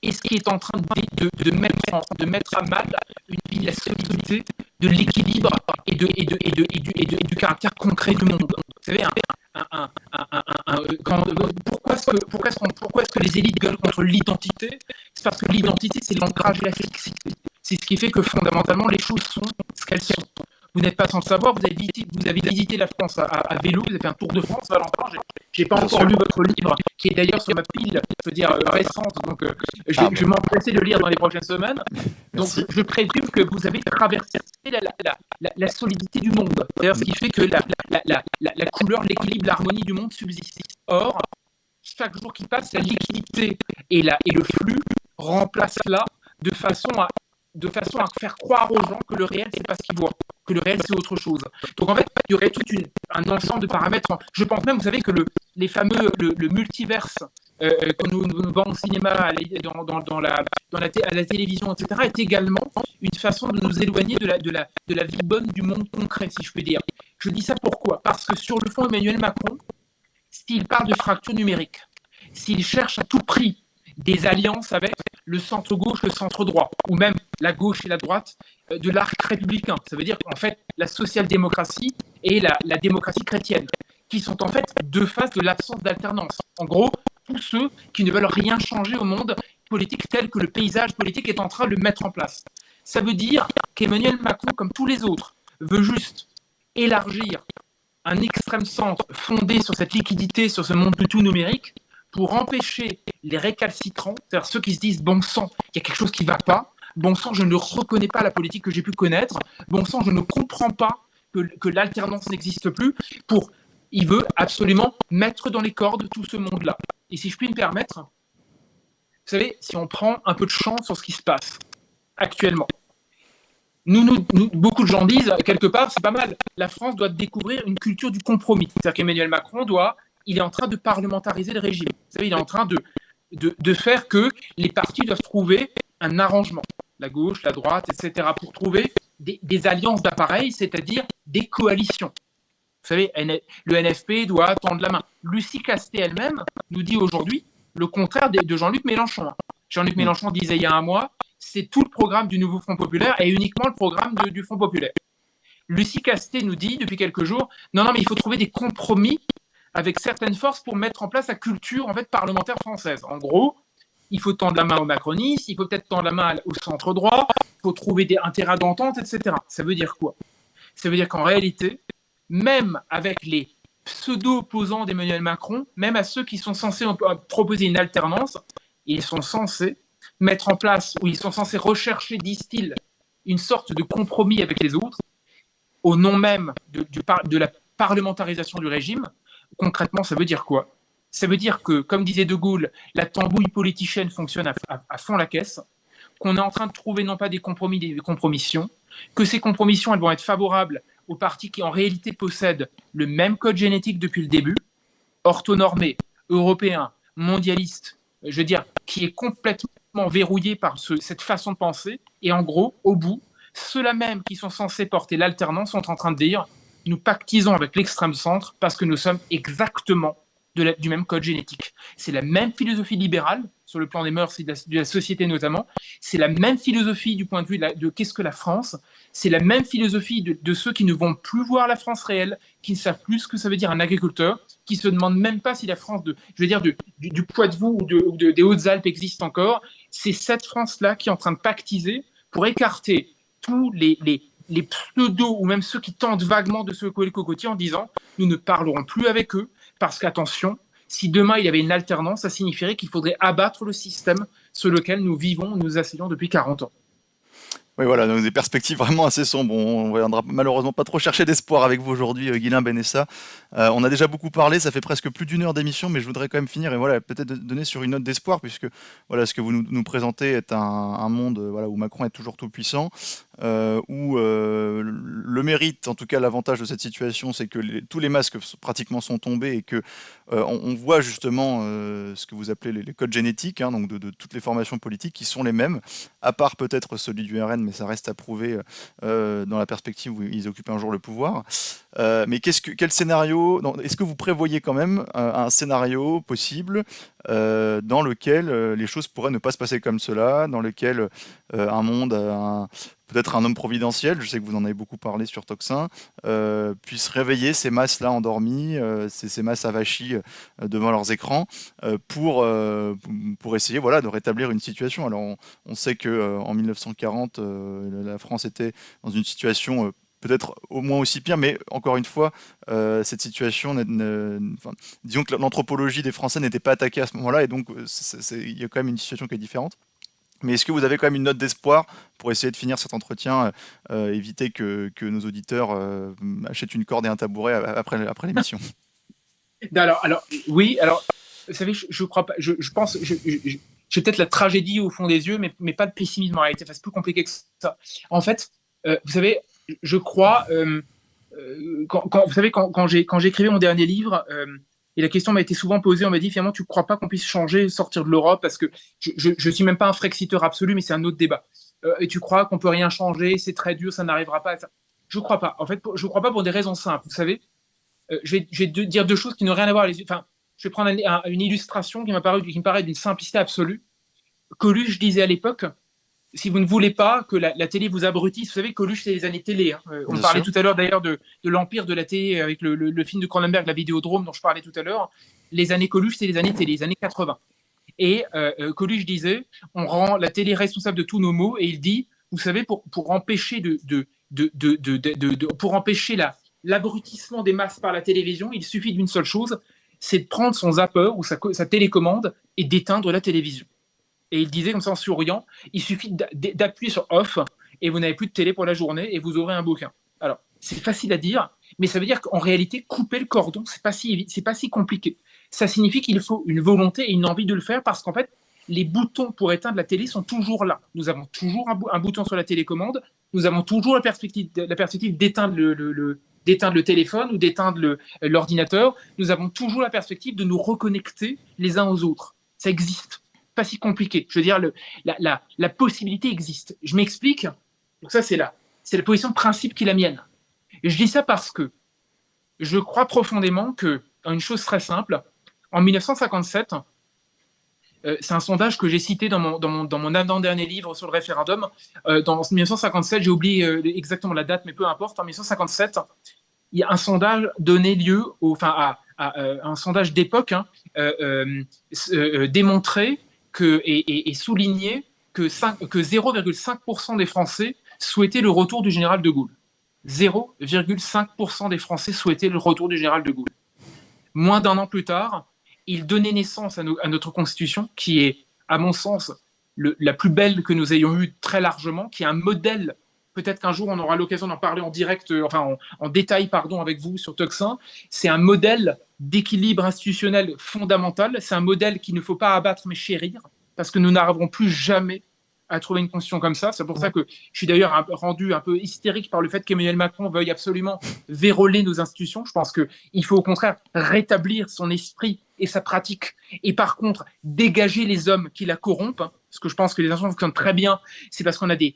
est ce qui est en train de mettre à mal une vie de la solidité, de l'équilibre et du caractère concret du monde. Vous savez, pourquoi est-ce que les élites gueulent contre l'identité? C'est parce que l'identité, c'est l'ancrage et la fixité. C'est ce qui fait que fondamentalement, les choses sont ce qu'elles sont. Vous n'êtes pas sans le savoir, vous avez visité la France à vélo, vous avez fait un tour de France, Valentin. J'ai pas encore lu votre livre, qui est d'ailleurs sur ma pile, je veux dire, récente, donc je vais m'empresser de le lire dans les prochaines semaines. Donc je présume que vous avez traversé la solidité du monde. C'est-à-dire ce qui fait que la couleur, l'équilibre, l'harmonie du monde subsiste. Or, chaque jour qui passe, la liquidité et le flux remplacent là de façon à faire croire aux gens que le réel, c'est pas ce qu'ils voient, que le réel, c'est autre chose. Donc en fait, il y aurait tout un ensemble de paramètres. Je pense même, vous savez, que le multiverse que nous vendons au cinéma, à la télévision, etc., est également une façon de nous éloigner de la vie bonne du monde concret, si je peux dire. Je dis ça pourquoi? Parce que sur le fond, Emmanuel Macron, s'il parle de fracture numérique, s'il cherche à tout prix des alliances avec le centre-gauche, le centre-droit, ou même la gauche et la droite de l'arc républicain. Ça veut dire qu'en fait, la social-démocratie et la démocratie chrétienne, qui sont en fait deux faces de l'absence d'alternance. En gros, tous ceux qui ne veulent rien changer au monde politique tel que le paysage politique est en train de le mettre en place. Ça veut dire qu'Emmanuel Macron, comme tous les autres, veut juste élargir un extrême centre fondé sur cette liquidité, sur ce monde du tout numérique, pour empêcher les récalcitrants, c'est-à-dire ceux qui se disent « bon sang, il y a quelque chose qui ne va pas, bon sang, je ne reconnais pas la politique que j'ai pu connaître, bon sang, je ne comprends pas que l'alternance n'existe plus », il veut absolument mettre dans les cordes tout ce monde-là. Et si je puis me permettre, vous savez, si on prend un peu de champ sur ce qui se passe actuellement, beaucoup de gens disent, quelque part, c'est pas mal, la France doit découvrir une culture du compromis. C'est-à-dire qu'Emmanuel Macron il est en train de parlementariser le régime. Vous savez, il est en train de faire que les partis doivent trouver un arrangement, la gauche, la droite, etc., pour trouver des alliances d'appareil, c'est-à-dire des coalitions. Vous savez, le NFP doit tendre la main. Lucie Castet elle-même nous dit aujourd'hui le contraire de Jean-Luc Mélenchon. Jean-Luc Mélenchon disait il y a un mois, c'est tout le programme du nouveau Front populaire et uniquement le programme du Front populaire. Lucie Castet nous dit depuis quelques jours, non, mais il faut trouver des compromis avec certaines forces pour mettre en place la culture en fait, parlementaire française. En gros, il faut tendre la main aux macronistes, il faut peut-être tendre la main au centre droit, il faut trouver un terrain d'entente, etc. Ça veut dire quoi? Ça veut dire qu'en réalité, même avec les pseudo-opposants d'Emmanuel Macron, même à ceux qui sont censés proposer une alternance, ils sont censés mettre en place, ou ils sont censés rechercher, disent-ils, une sorte de compromis avec les autres, au nom même de la parlementarisation du régime. Concrètement, ça veut dire quoi? Ça veut dire que, comme disait De Gaulle, la tambouille politicienne fonctionne à fond la caisse, qu'on est en train de trouver non pas des compromis, des compromissions, que ces compromissions, elles vont être favorables aux partis qui en réalité possèdent le même code génétique depuis le début, orthonormé, européen, mondialiste, je veux dire, qui est complètement verrouillé par cette façon de penser, et en gros, au bout, ceux-là même qui sont censés porter l'alternance sont en train de dire nous pactisons avec l'extrême centre parce que nous sommes exactement du même code génétique. C'est la même philosophie libérale, sur le plan des mœurs et de la société notamment. C'est la même philosophie du point de vue de qu'est-ce que la France. C'est la même philosophie de ceux qui ne vont plus voir la France réelle, qui ne savent plus ce que ça veut dire un agriculteur, qui se demandent même pas si la France du Poitou ou des Hautes-Alpes existe encore. C'est cette France-là qui est en train de pactiser pour écarter tous les pseudos ou même ceux qui tentent vaguement de secouer le cocotier en disant nous ne parlerons plus avec eux parce qu'attention, si demain il y avait une alternance, ça signifierait qu'il faudrait abattre le système sur lequel nous vivons, nous asseyons depuis 40 ans. Oui, voilà, donc des perspectives vraiment assez sombres. On ne viendra malheureusement pas trop chercher d'espoir avec vous aujourd'hui, Guilain Benessa. On a déjà beaucoup parlé, ça fait presque plus d'1 heure d'émission, mais je voudrais quand même finir et voilà, peut-être donner sur une note d'espoir, puisque voilà, ce que vous nous présentez est un monde voilà, où Macron est toujours tout puissant, où le mérite, en tout cas l'avantage de cette situation, c'est que tous les masques pratiquement sont tombés et que on voit justement ce que vous appelez les codes génétiques, hein, donc de toutes les formations politiques qui sont les mêmes, à part peut-être celui du RN, mais ça reste à prouver dans la perspective où ils occupent un jour le pouvoir. Mais quel scénario, est-ce que vous prévoyez quand même un scénario possible dans lequel les choses pourraient ne pas se passer comme cela, dans lequel un monde, peut-être un homme providentiel, je sais que vous en avez beaucoup parlé sur Toxin, puisse réveiller ces masses-là endormies, ces masses avachies devant leurs écrans, pour essayer voilà, de rétablir une situation. Alors on sait qu'en 1940, la France était dans une situation peut-être au moins aussi pire, mais encore une fois, cette situation, disons que l'anthropologie des Français n'était pas attaquée à ce moment-là, et donc il y a quand même une situation qui est différente. Mais est-ce que vous avez quand même une note d'espoir pour essayer de finir cet entretien, éviter que nos auditeurs achètent une corde et un tabouret après l'émission? Alors, oui, alors, vous savez, je crois pas, je pense, j'ai peut-être la tragédie au fond des yeux, mais pas de pessimisme en réalité, c'est plus compliqué que ça. En fait, vous savez, je crois, vous savez, quand j'écrivais mon dernier livre, et la question m'a été souvent posée, on m'a dit finalement, tu ne crois pas qu'on puisse changer, sortir de l'Europe, parce que je ne suis même pas un frexiteur absolu, mais c'est un autre débat. Et tu crois qu'on peut rien changer, c'est très dur, ça n'arrivera pas. Je ne crois pas. En fait, je ne crois pas pour des raisons simples. Vous savez, je vais dire deux choses qui n'ont rien à voir. Enfin, je vais prendre une illustration qui me paraît d'une simplicité absolue. Coluche disait à l'époque, si vous ne voulez pas que la télé vous abrutisse, vous savez, Coluche, c'est les années télé. Hein. On Bien parlait sûr. tout à l'heure d'ailleurs de l'empire de la télé avec le film de Cronenberg, la Vidéodrome dont je parlais tout à l'heure. Les années Coluche, c'est les années télé, les années 80. Et Coluche disait, on rend la télé responsable de tous nos maux, et il dit, vous savez, pour empêcher pour empêcher l'abrutissement des masses par la télévision, il suffit d'une seule chose, c'est de prendre son zapper ou sa télécommande et d'éteindre la télévision. Et il disait comme ça en souriant, il suffit d'appuyer sur off et vous n'avez plus de télé pour la journée et vous aurez un bouquin. Alors, c'est facile à dire, mais ça veut dire qu'en réalité, couper le cordon, c'est pas si compliqué. Ça signifie qu'il faut une volonté et une envie de le faire parce qu'en fait, les boutons pour éteindre la télé sont toujours là. Nous avons toujours un bouton sur la télécommande, nous avons toujours la perspective d'éteindre le téléphone ou d'éteindre l'ordinateur. Nous avons toujours la perspective de nous reconnecter les uns aux autres. Ça existe. Pas si compliqué. Je veux dire, la possibilité existe. Je m'explique. Donc ça, c'est la position de principe qui est la mienne. Et je dis ça parce que je crois profondément que une chose très simple. En 1957, c'est un sondage que j'ai cité dans mon avant-dernier livre sur le référendum. Dans 1957, j'ai oublié exactement la date, mais peu importe. En 1957, il y a un sondage donné lieu à un sondage d'époque démontré et souligné que 0,5% des Français souhaitaient le retour du général de Gaulle. 0,5% des Français souhaitaient le retour du général de Gaulle. Moins d'un an plus tard, il donnait naissance à notre Constitution, qui est, à mon sens, la plus belle que nous ayons eue très largement, qui est un modèle. Peut-être qu'un jour, on aura l'occasion d'en parler en direct, en détail, avec vous sur Toxin. C'est un modèle d'équilibre institutionnel fondamental. C'est un modèle qu'il ne faut pas abattre, mais chérir, parce que nous n'arriverons plus jamais à trouver une constitution comme ça. C'est pour ça que je suis d'ailleurs rendu un peu hystérique par le fait qu'Emmanuel Macron veuille absolument verrouiller nos institutions. Je pense qu'il faut au contraire rétablir son esprit et sa pratique. Et par contre, dégager les hommes qui la corrompent. Parce que je pense que les institutions fonctionnent très bien. C'est parce qu'on a des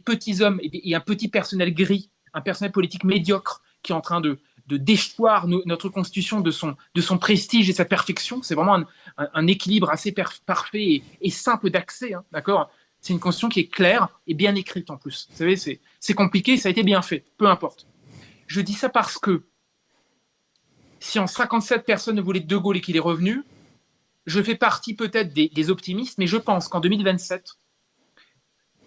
petits hommes et un petit personnel gris, un personnel politique médiocre qui est en train de de déchoir notre Constitution de son prestige et sa perfection. C'est vraiment un équilibre assez parfait et simple d'accès, hein, d'accord. C'est une Constitution qui est claire et bien écrite en plus. Vous savez, c'est compliqué, ça a été bien fait, peu importe. Je dis ça parce que si en 57 personnes ne voulaient de Gaulle et qu'il est revenu, je fais partie peut-être des optimistes, mais je pense qu'en 2027,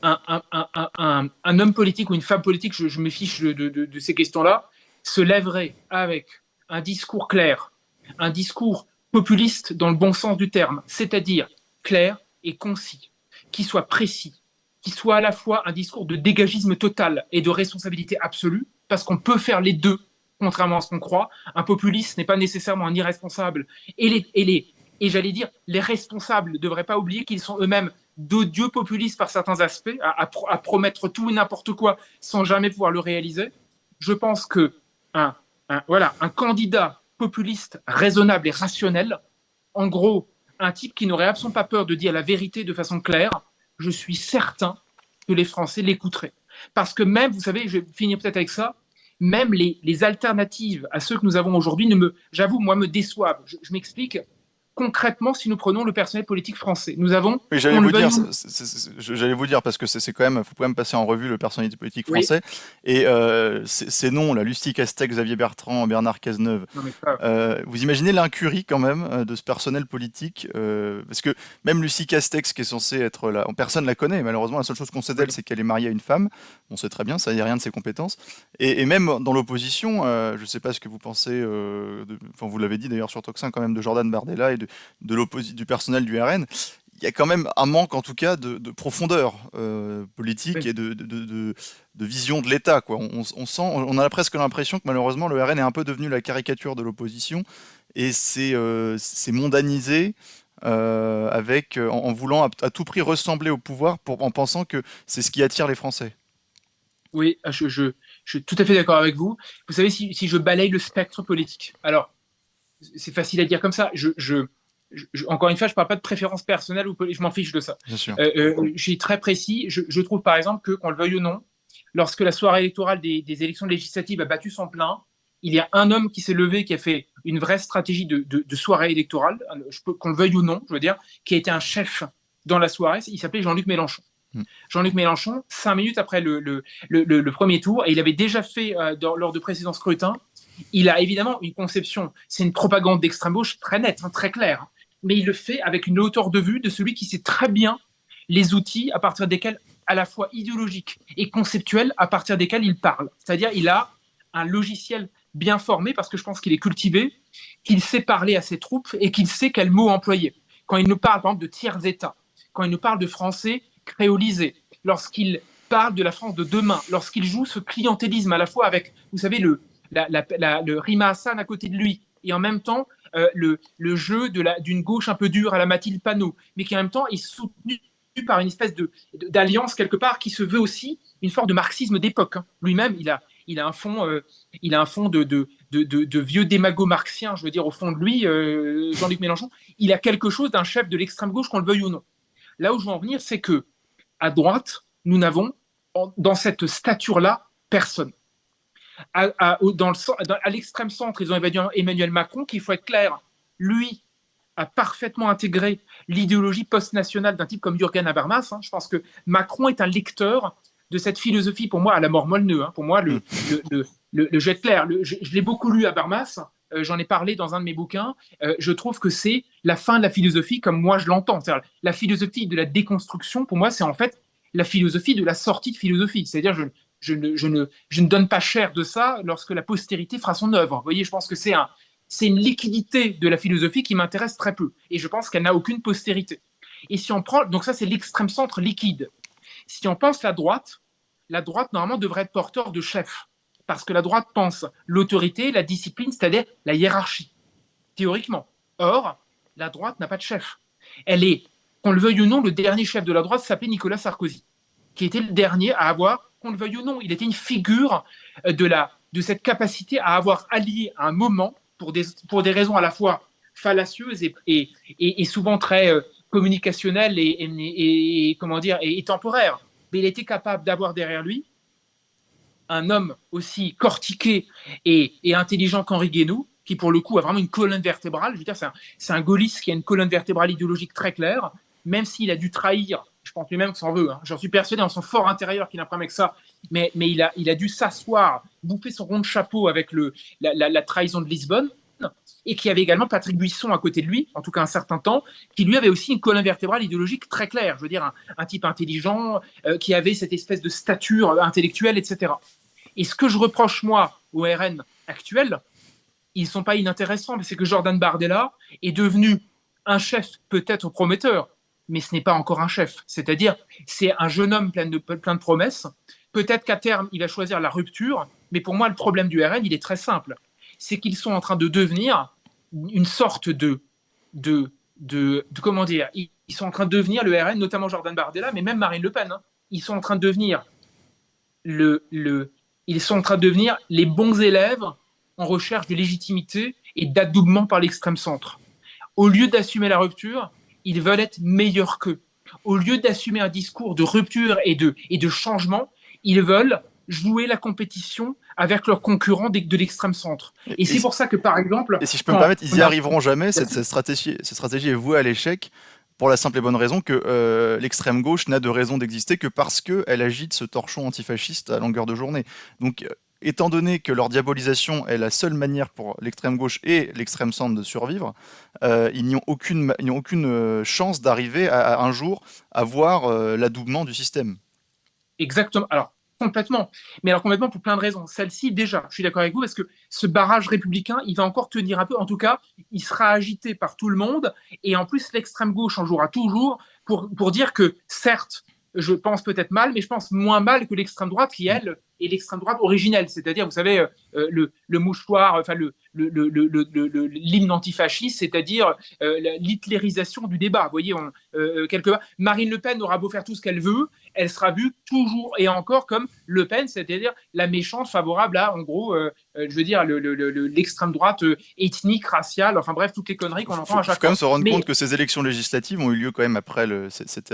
un homme politique ou une femme politique, je me fiche de ces questions-là, se lèverait avec un discours clair, un discours populiste dans le bon sens du terme, c'est-à-dire clair et concis, qui soit précis, qui soit à la fois un discours de dégagisme total et de responsabilité absolue, parce qu'on peut faire les deux, contrairement à ce qu'on croit. Un populiste n'est pas nécessairement un irresponsable. Et j'allais dire, les responsables ne devraient pas oublier qu'ils sont eux-mêmes d'odieux populistes par certains aspects, à promettre tout et n'importe quoi sans jamais pouvoir le réaliser. Je pense que un candidat populiste raisonnable et rationnel, en gros, un type qui n'aurait absolument pas peur de dire la vérité de façon claire, je suis certain que les Français l'écouteraient. Parce que même, vous savez, je vais finir peut-être avec ça, même les alternatives à ceux que nous avons aujourd'hui, j'avoue, moi, me déçoivent. Je m'explique. Concrètement, si nous prenons le personnel politique français, nous avons, Oui, j'allais vous dire parce que c'est quand même, faut quand même passer en revue le personnalité politique oui, français et ces noms là, Lucie Castex, Xavier Bertrand, Bernard Cazeneuve. non mais ça, Vous imaginez l'incurie quand même de ce personnel politique parce que même Lucie Castex qui est censée être là, personne la connaît malheureusement. La seule chose qu'on sait d'elle, oui, c'est qu'elle est mariée à une femme. On sait très bien, ça ne dit rien de ses compétences. Et même dans l'opposition, je ne sais pas ce que vous pensez. Enfin, vous l'avez dit d'ailleurs sur Toxin quand même de Jordan Bardella et du personnel du RN. Il y a quand même un manque, en tout cas, de profondeur politique oui. et de vision de l'État, quoi. On a presque l'impression que malheureusement le RN est un peu devenu la caricature de l'opposition et c'est mondanisé en voulant à tout prix ressembler au pouvoir en pensant que c'est ce qui attire les Français. Oui, je suis tout à fait d'accord avec vous. Vous savez, si je balaye le spectre politique, alors c'est facile à dire comme ça. Encore une fois, je ne parle pas de préférence personnelle ou je m'en fiche de ça. Bien sûr. Je suis très précis. Je trouve par exemple que, qu'on le veuille ou non, lorsque la soirée électorale des élections législatives a battu son plein, il y a un homme qui s'est levé, qui a fait une vraie stratégie de soirée électorale, qu'on le veuille ou non, je veux dire, qui a été un chef dans la soirée. Il s'appelait Jean-Luc Mélenchon. Mm. Jean-Luc Mélenchon, 5 minutes après le premier tour, et il avait déjà fait, lors de précédents scrutins, il a évidemment une conception, c'est une propagande d'extrême gauche très nette, hein, très claire, hein, mais il le fait avec une hauteur de vue de celui qui sait très bien les outils à partir desquels, à la fois idéologiques et conceptuels, à partir desquels il parle. C'est-à-dire il a un logiciel bien formé, parce que je pense qu'il est cultivé, qu'il sait parler à ses troupes et qu'il sait quels mots employer. Quand il nous parle, par exemple, de tiers états, quand il nous parle de français créolisé, lorsqu'il parle de la France de demain, lorsqu'il joue ce clientélisme à la fois avec, vous savez, le Rima Hassan à côté de lui, et en même temps le jeu d'une gauche un peu dure à la Mathilde Panot, mais qui en même temps est soutenu par une espèce d'alliance quelque part qui se veut aussi une forme de marxisme d'époque. Hein. Lui-même, il a un fond, de vieux démago marxien, je veux dire, au fond de lui, Jean-Luc Mélenchon. Il a quelque chose d'un chef de l'extrême gauche, qu'on le veuille ou non. Là où je veux en venir, c'est que à droite, nous n'avons dans cette stature-là personne. À l'extrême centre, ils ont évalué Emmanuel Macron, qui, il faut être clair, lui a parfaitement intégré l'idéologie post-nationale d'un type comme Jürgen Habermas. Hein. Je pense que Macron est un lecteur de cette philosophie, pour moi, à la mort Molyneux. Hein. Pour moi, Mm. le jet clair, je l'ai beaucoup lu, Habermas. J'en ai parlé dans un de mes bouquins. Je trouve que c'est la fin de la philosophie comme moi je l'entends. C'est-à-dire, la philosophie de la déconstruction, pour moi, c'est en fait la philosophie de la sortie de philosophie. C'est-à-dire, je ne donne pas cher de ça lorsque la postérité fera son œuvre. Vous voyez, je pense que c'est une liquidité de la philosophie qui m'intéresse très peu. Et je pense qu'elle n'a aucune postérité. Et si on prend, donc ça, c'est l'extrême centre liquide. Si on pense la droite, normalement, devrait être porteur de chef. Parce que la droite pense l'autorité, la discipline, c'est-à-dire la hiérarchie, théoriquement. Or, la droite n'a pas de chef. Elle est, qu'on le veuille ou non, le dernier chef de la droite s'appelait Nicolas Sarkozy, qui était le dernier à avoir, qu'on le veuille ou non, il était une figure de cette capacité à avoir allié à un moment, pour des raisons à la fois fallacieuses et souvent très communicationnelles et comment dire, et temporaires. Mais il était capable d'avoir derrière lui un homme aussi cortiqué et intelligent qu'Henri Guénoud, qui pour le coup a vraiment une colonne vertébrale. Je veux dire, c'est un gaulliste qui a une colonne vertébrale idéologique très claire, même s'il a dû trahir, je pense lui-même qu'il s'en veut, hein. J'en suis persuadé dans son fort intérieur qu'il n'a pas avec ça, mais il a dû s'asseoir, bouffer son rond de chapeau avec la trahison de Lisbonne, et qui avait également Patrick Buisson à côté de lui, en tout cas un certain temps, qui lui avait aussi une colonne vertébrale idéologique très claire. Je veux dire, un type intelligent, qui avait cette espèce de stature intellectuelle, etc. Et ce que je reproche, moi, au RN actuel, ils ne sont pas inintéressants, mais c'est que Jordan Bardella est devenu un chef peut-être prometteur, mais ce n'est pas encore un chef. C'est-à-dire, c'est un jeune homme plein de promesses. Peut-être qu'à terme, il va choisir la rupture, mais pour moi, le problème du RN, il est très simple. C'est qu'ils sont en train de devenir une sorte de comment dire, ils sont en train de devenir le RN, notamment Jordan Bardella, mais même Marine Le Pen, hein, ils sont en train de devenir ils sont en train de devenir les bons élèves en recherche de légitimité et d'adoubement par l'extrême centre. Au lieu d'assumer la rupture, ils veulent être meilleurs qu'eux. Au lieu d'assumer un discours de rupture et de changement, ils veulent jouer la compétition avec leurs concurrents de l'extrême centre. Et Et, c'est pour ça que, par exemple, et si je peux me permettre, ils on y a... arriveront jamais. Cette stratégie est vouée à l'échec pour la simple et bonne raison que l'extrême gauche n'a de raison d'exister que parce qu'elle agite ce torchon antifasciste à longueur de journée. Donc, étant donné que leur diabolisation est la seule manière pour l'extrême gauche et l'extrême centre de survivre, ils n'ont aucune chance d'arriver à un jour à voir l'adoubement du système. Exactement. Alors, complètement. Mais alors, complètement pour plein de raisons. Celle-ci, déjà, je suis d'accord avec vous, parce que ce barrage républicain, il va encore tenir un peu. En tout cas, il sera agité par tout le monde. Et en plus, l'extrême gauche en jouera toujours pour dire que, certes, je pense peut-être mal, mais je pense moins mal que l'extrême droite, qui, elle, est l'extrême droite originelle. C'est-à-dire, vous savez, le mouchoir, enfin, l'hymne antifasciste, c'est-à-dire l'hitlérisation du débat. Vous voyez, quelque part, Marine Le Pen aura beau faire tout ce qu'elle veut, elle sera vue toujours et encore comme Le Pen, c'est-à-dire la méchante favorable à, en gros, je veux dire, l'extrême droite ethnique, raciale, enfin bref, toutes les conneries qu'on entend à Faut chaque quand même fois. se rendre Mais compte que ces élections législatives ont eu lieu quand même après cette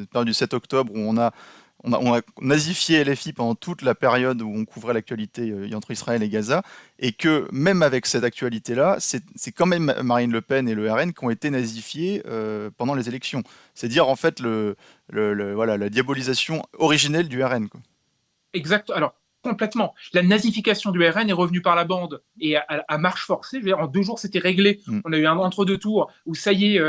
période du 7 octobre où on a nazifié LFI pendant toute la période où on couvrait l'actualité entre Israël et Gaza, et que même avec cette actualité-là, c'est quand même Marine Le Pen et le RN qui ont été nazifiés pendant les élections. C'est dire en fait voilà, la diabolisation originelle du RN, quoi. exact. Alors, complètement. La nazification du RN est revenue par la bande et à marche forcée. Je veux dire, en 2 jours, c'était réglé. Mm. On a eu un entre-deux tours où ça y est,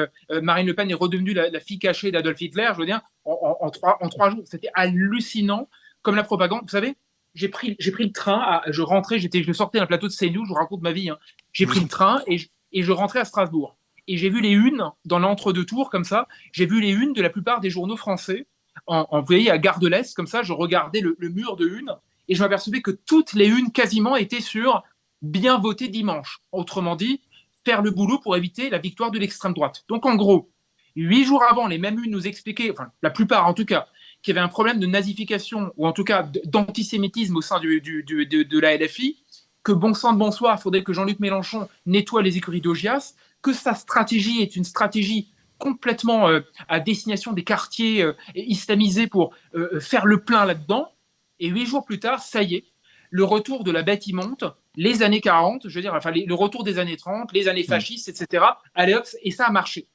Marine Le Pen est redevenue la fille cachée d'Adolf Hitler. Je veux dire, en 3 jours, c'était hallucinant comme la propagande. Vous savez, j'ai pris le train, je rentrais, je sortais d'un plateau de CNews, je vous raconte ma vie, hein. J'ai pris le train et je rentrais à Strasbourg. Et j'ai vu les unes dans l'entre-deux tours, comme ça, j'ai vu les unes de la plupart des journaux français vous voyez, à Gare de l'Est, comme ça, je regardais le mur de une et je m'apercevais que toutes les unes quasiment étaient sur bien voter dimanche. Autrement dit, faire le boulot pour éviter la victoire de l'extrême droite. Donc en gros, 8 jours avant, les mêmes unes nous expliquaient, enfin la plupart en tout cas, qu'il y avait un problème de nazification ou en tout cas d'antisémitisme au sein de la LFI, que bon sang de bonsoir, il faudrait que Jean-Luc Mélenchon nettoie les écuries d'Augias, que sa stratégie est une stratégie complètement à destination des quartiers islamisés pour faire le plein là-dedans. Et 8 jours plus tard, ça y est, le retour de la bête immonde, les années 40, je veux dire, enfin, le retour des années 30, les années Mm. fascistes, etc. Allez hop, et ça a marché.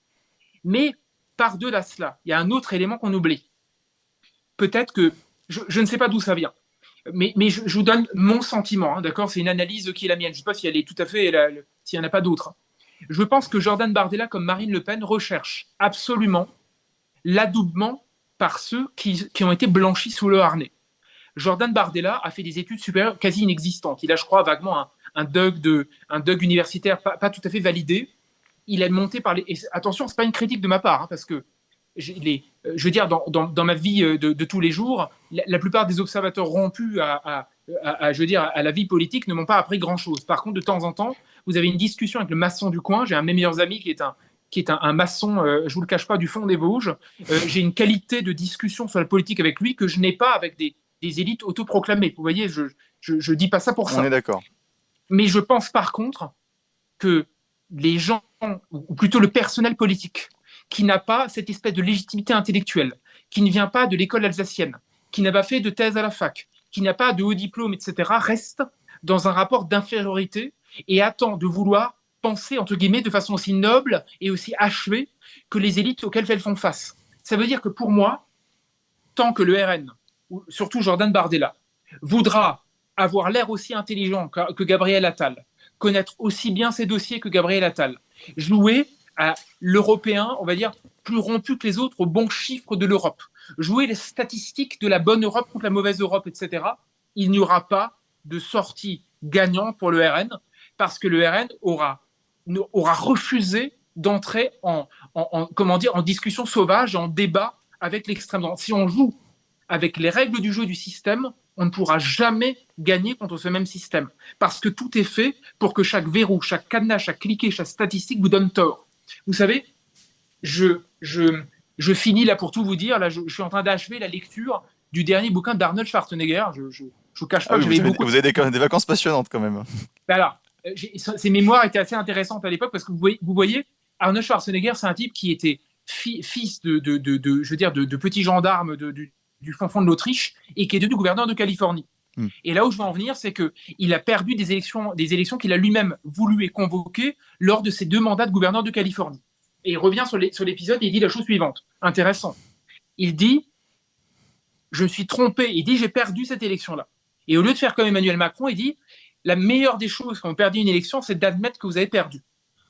Mais par-delà cela, il y a un autre élément qu'on oublie. Peut-être que, je ne sais pas d'où ça vient, mais je vous donne mon sentiment, hein, d'accord. C'est une analyse qui est la mienne. Je ne sais pas si elle est tout à fait, s'il n'y en a pas d'autre. Je pense que Jordan Bardella, comme Marine Le Pen, recherche absolument l'adoubement par ceux qui ont été blanchis sous le harnais. Jordan Bardella a fait des études supérieures quasi inexistantes. Il a, je crois, vaguement un DUG universitaire pas tout à fait validé. Il est monté par les. Et attention, c'est pas une critique de ma part, hein, parce que je veux dire, dans ma vie de tous les jours, la plupart des observateurs rompus je veux dire, à la vie politique ne m'ont pas appris grand-chose. Par contre, de temps en temps, vous avez une discussion avec le maçon du coin. J'ai un de mes meilleurs amis qui est un maçon, je ne vous le cache pas, du fond des Vosges. J'ai une qualité de discussion sur la politique avec lui que je n'ai pas avec des élites autoproclamées. Vous voyez, je ne dis pas ça pour On est ça. d'accord. Mais je pense par contre que les gens, ou plutôt le personnel politique, qui n'a pas cette espèce de légitimité intellectuelle, qui ne vient pas de l'école alsacienne, qui n'a pas fait de thèse à la fac, qui n'a pas de haut diplôme, etc., reste dans un rapport d'infériorité et attend de vouloir penser, entre guillemets, de façon aussi noble et aussi achevée que les élites auxquelles elles font face. Ça veut dire que pour moi, tant que le RN, ou surtout Jordan Bardella, voudra avoir l'air aussi intelligent que Gabriel Attal, connaître aussi bien ses dossiers que Gabriel Attal, jouer à l'européen, on va dire, plus rompu que les autres aux bons chiffres de l'Europe, jouer les statistiques de la bonne Europe contre la mauvaise Europe, etc., il n'y aura pas de sortie gagnante pour le RN parce que le RN aura refusé d'entrer comment dire, en discussion sauvage, en débat avec l'extrême droite. Si on joue avec les règles du jeu du système, on ne pourra jamais gagner contre ce même système. Parce que tout est fait pour que chaque verrou, chaque cadenas, chaque cliquet, chaque statistique vous donne tort. Vous savez, je finis là pour tout vous dire. Là, je suis en train d'achever la lecture du dernier bouquin d'Arnold Schwarzenegger. Je ne vous cache Ah pas oui, que j'avais beaucoup. vous avez des vacances passionnantes quand même. Ben alors, ces mémoires étaient assez intéressantes à l'époque parce que vous voyez, Arnold Schwarzenegger, c'est un type qui était fils je veux dire, de petit gendarme du fond de l'Autriche et qui est devenu gouverneur de Californie. Et là où je veux en venir, c'est qu'il a perdu des élections qu'il a lui-même voulu et convoquées lors de ses 2 mandats de gouverneur de Californie. Et il revient sur l'épisode et il dit la chose suivante. Intéressant. Il dit, je me suis trompé. Il dit, j'ai perdu cette élection-là. Et au lieu de faire comme Emmanuel Macron, il dit, la meilleure des choses quand vous perdez une élection, c'est d'admettre que vous avez perdu.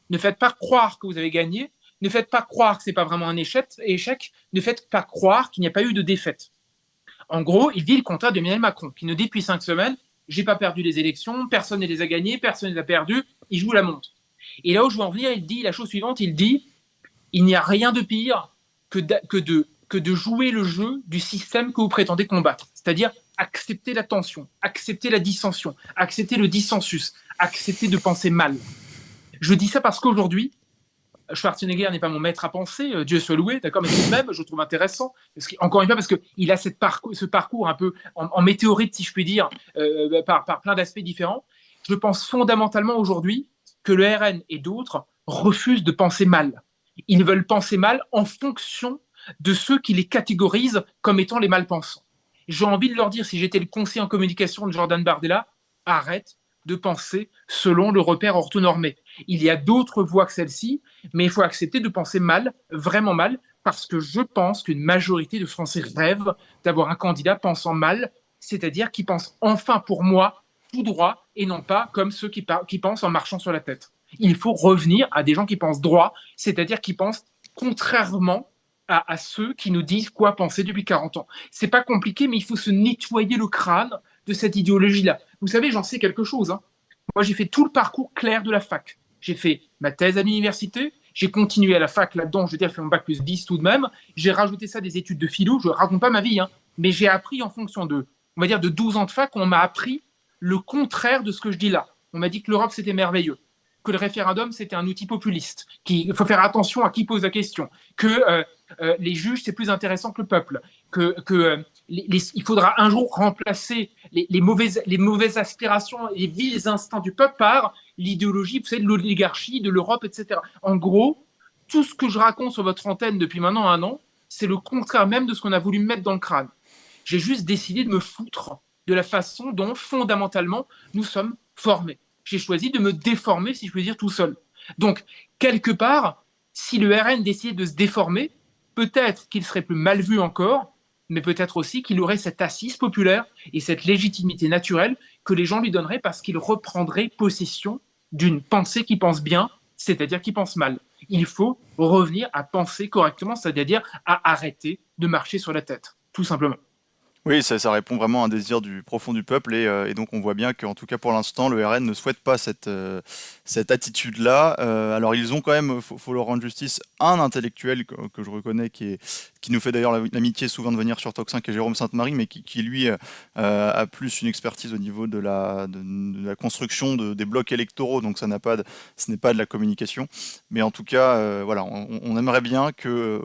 Ne faites pas croire que vous avez gagné. Ne faites pas croire que ce n'est pas vraiment un échec. Ne faites pas croire qu'il n'y a pas eu de défaite. En gros, il dit le contraire d'Emmanuel Macron, qui nous dit depuis 5 semaines, j'ai pas perdu les élections, personne ne les a gagnées, personne ne les a perdues, il joue la montre. Et là où je veux en venir, il dit la chose suivante, il dit, il n'y a rien de pire que de jouer le jeu du système que vous prétendez combattre. C'est-à-dire accepter la tension, accepter la dissension, accepter le dissensus, accepter de penser mal. Je dis ça parce qu'aujourd'hui, Schwarzenegger n'est pas mon maître à penser, Dieu soit loué, d'accord, mais tout de même, je trouve intéressant, encore une fois, parce qu'il a ce parcours un peu en météorite, si je puis dire, par plein d'aspects différents. Je pense fondamentalement aujourd'hui que le RN et d'autres refusent de penser mal. Ils veulent penser mal en fonction de ceux qui les catégorisent comme étant les malpensants. J'ai envie de leur dire, si j'étais le conseiller en communication de Jordan Bardella, arrête de penser selon le repère orthonormé. Il y a d'autres voies que celle-ci, mais il faut accepter de penser mal, vraiment mal, parce que je pense qu'une majorité de Français rêvent d'avoir un candidat pensant mal, c'est-à-dire qui pense enfin pour moi tout droit et non pas comme ceux qui pensent en marchant sur la tête. Il faut revenir à des gens qui pensent droit, c'est-à-dire qui pensent contrairement à ceux qui nous disent quoi penser depuis 40 ans. C'est pas compliqué, mais il faut se nettoyer le crâne de cette idéologie-là. Vous savez, j'en sais quelque chose. Hein. Moi, j'ai fait tout le parcours clair de la fac. J'ai fait ma thèse à l'université, j'ai continué à la fac là-dedans, je veux dire, j'ai fait mon bac plus 10 tout de même. J'ai rajouté ça des études de philo, je ne raconte pas ma vie, hein, mais j'ai appris en fonction on va dire, de 12 ans de fac, on m'a appris le contraire de ce que je dis là. On m'a dit que l'Europe, c'était merveilleux, que le référendum, c'était un outil populiste, qu'il faut faire attention à qui pose la question, que les juges, c'est plus intéressant que le peuple, il faudra un jour remplacer les mauvaises aspirations, les vils instincts du peuple par l'idéologie, vous savez, de l'oligarchie, de l'Europe, etc. En gros, tout ce que je raconte sur votre antenne depuis maintenant 1 an, c'est le contraire même de ce qu'on a voulu me mettre dans le crâne. J'ai juste décidé de me foutre de la façon dont, fondamentalement, nous sommes formés. J'ai choisi de me déformer, si je peux dire, tout seul. Donc, quelque part, si le RN décidait de se déformer, peut-être qu'il serait plus mal vu encore, mais peut-être aussi qu'il aurait cette assise populaire et cette légitimité naturelle que les gens lui donneraient parce qu'il reprendrait possession d'une pensée qui pense bien, c'est-à-dire qui pense mal. Il faut revenir à penser correctement, c'est-à-dire à arrêter de marcher sur la tête, tout simplement. Oui, ça répond vraiment à un désir profond du peuple et donc on voit bien qu'en tout cas pour l'instant le RN ne souhaite pas cette attitude-là. Alors ils ont quand même, faut leur rendre justice, un intellectuel que je reconnais qui nous fait d'ailleurs l'amitié souvent de venir sur Talk 5 et Jérôme Sainte-Marie, mais qui lui a plus une expertise au niveau de la construction des blocs électoraux, donc ce n'est pas de la communication. Mais en tout cas, voilà, on aimerait bien que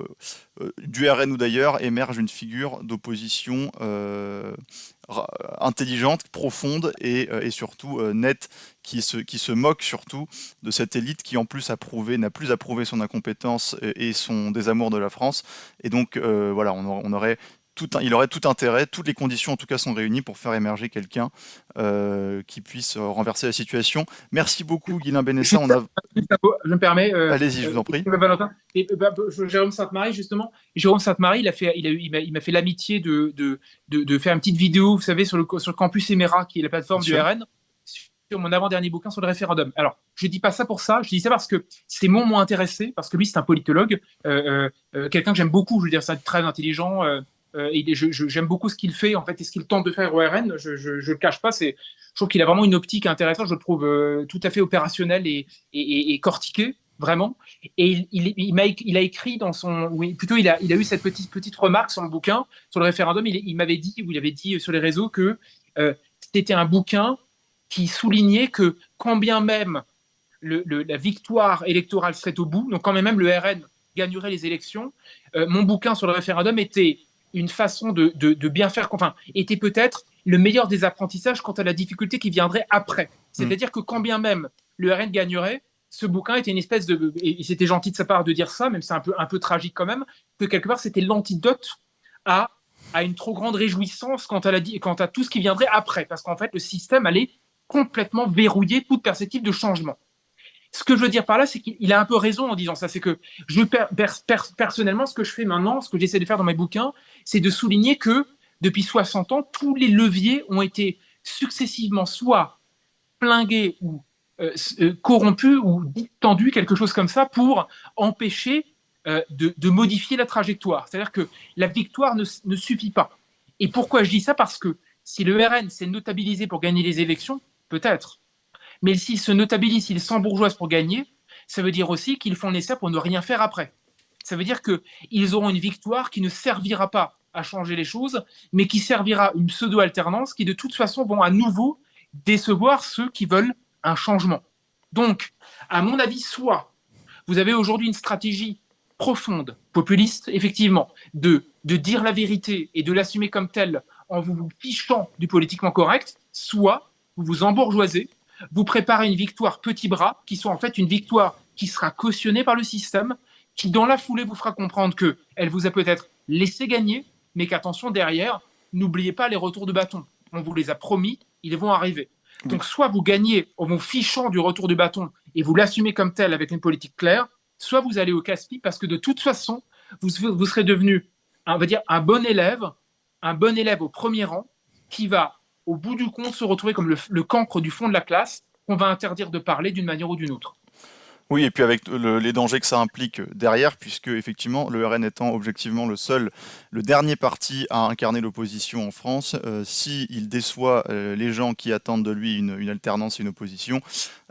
du RN ou d'ailleurs émerge une figure d'opposition intelligente, profonde et surtout nette, qui se moque surtout de cette élite qui en plus n'a plus approuvé son incompétence et son désamour de la France. Et donc voilà, on aurait il aurait tout intérêt, toutes les conditions en tout cas sont réunies pour faire émerger quelqu'un qui puisse renverser la situation. Merci beaucoup, Guilain Bénessa. Juste, je me permets, Allez-y, je vous en prie. Valentin, Jérôme Sainte-Marie, justement. Jérôme Sainte-Marie, il m'a fait l'amitié de faire une petite vidéo, vous savez, sur le campus Emera, qui est la plateforme Bien du sûr. RN, sur mon avant-dernier bouquin sur le référendum. Alors, je dis pas ça pour ça, je dis ça parce que c'est mon mot intéressé, parce que lui, c'est un politologue, quelqu'un que j'aime beaucoup, je veux dire, c'est très intelligent. J'aime beaucoup ce qu'il fait, en fait, et ce qu'il tente de faire au RN. Je le cache pas, je trouve qu'il a vraiment une optique intéressante. Je le trouve tout à fait opérationnel et cortiqué, vraiment. Et il a écrit dans son, oui, plutôt il a eu cette petite remarque sur le bouquin, sur le référendum. Il m'avait dit, ou il avait dit sur les réseaux que c'était un bouquin qui soulignait que quand bien même la victoire électorale serait au bout, donc quand même le RN gagnerait les élections, mon bouquin sur le référendum était une façon de bien faire, enfin, était peut-être le meilleur des apprentissages quant à la difficulté qui viendrait après. C'est-à-dire que quand bien même le RN gagnerait, ce bouquin était une espèce de, et c'était gentil de sa part de dire ça, même c'est un peu tragique quand même, que quelque part c'était l'antidote à, à une trop grande réjouissance quant à tout ce qui viendrait après, parce qu'en fait le système allait complètement verrouiller toute perspective de changement. Ce que je veux dire par là, c'est qu'il a un peu raison en disant ça. C'est que personnellement, ce que je fais maintenant, ce que j'essaie de faire dans mes bouquins, c'est de souligner que depuis 60 ans, tous les leviers ont été successivement soit flingués ou corrompus ou tendus, quelque chose comme ça, pour empêcher de modifier la trajectoire. C'est-à-dire que la victoire ne suffit pas. Et pourquoi je dis ça? Parce que si le RN s'est notabilisé pour gagner les élections, peut-être. Mais s'ils se notabilisent, s'ils s'embourgeoisent pour gagner, ça veut dire aussi qu'ils font le nécessaire pour ne rien faire après. Ça veut dire qu'ils auront une victoire qui ne servira pas à changer les choses, mais qui servira une pseudo-alternance qui, de toute façon, vont à nouveau décevoir ceux qui veulent un changement. Donc, à mon avis, soit vous avez aujourd'hui une stratégie profonde, populiste, effectivement, de dire la vérité et de l'assumer comme telle en vous fichant du politiquement correct, soit vous vous embourgeoisez, vous préparez une victoire petit bras, qui soit en fait une victoire qui sera cautionnée par le système, qui dans la foulée vous fera comprendre qu'elle vous a peut-être laissé gagner, mais qu'attention derrière, n'oubliez pas les retours de bâton. On vous les a promis, ils vont arriver. Donc soit vous gagnez en vous fichant du retour du bâton et vous l'assumez comme tel avec une politique claire, soit vous allez au casse-pied parce que de toute façon, vous serez devenu, on va dire, un bon élève au premier rang qui va au bout du compte se retrouver comme le cancre du fond de la classe qu'on va interdire de parler d'une manière ou d'une autre. Oui, et puis avec les dangers que ça implique derrière, puisque effectivement, le RN étant objectivement le dernier parti à incarner l'opposition en France, s'il déçoit les gens qui attendent de lui une alternance et une opposition,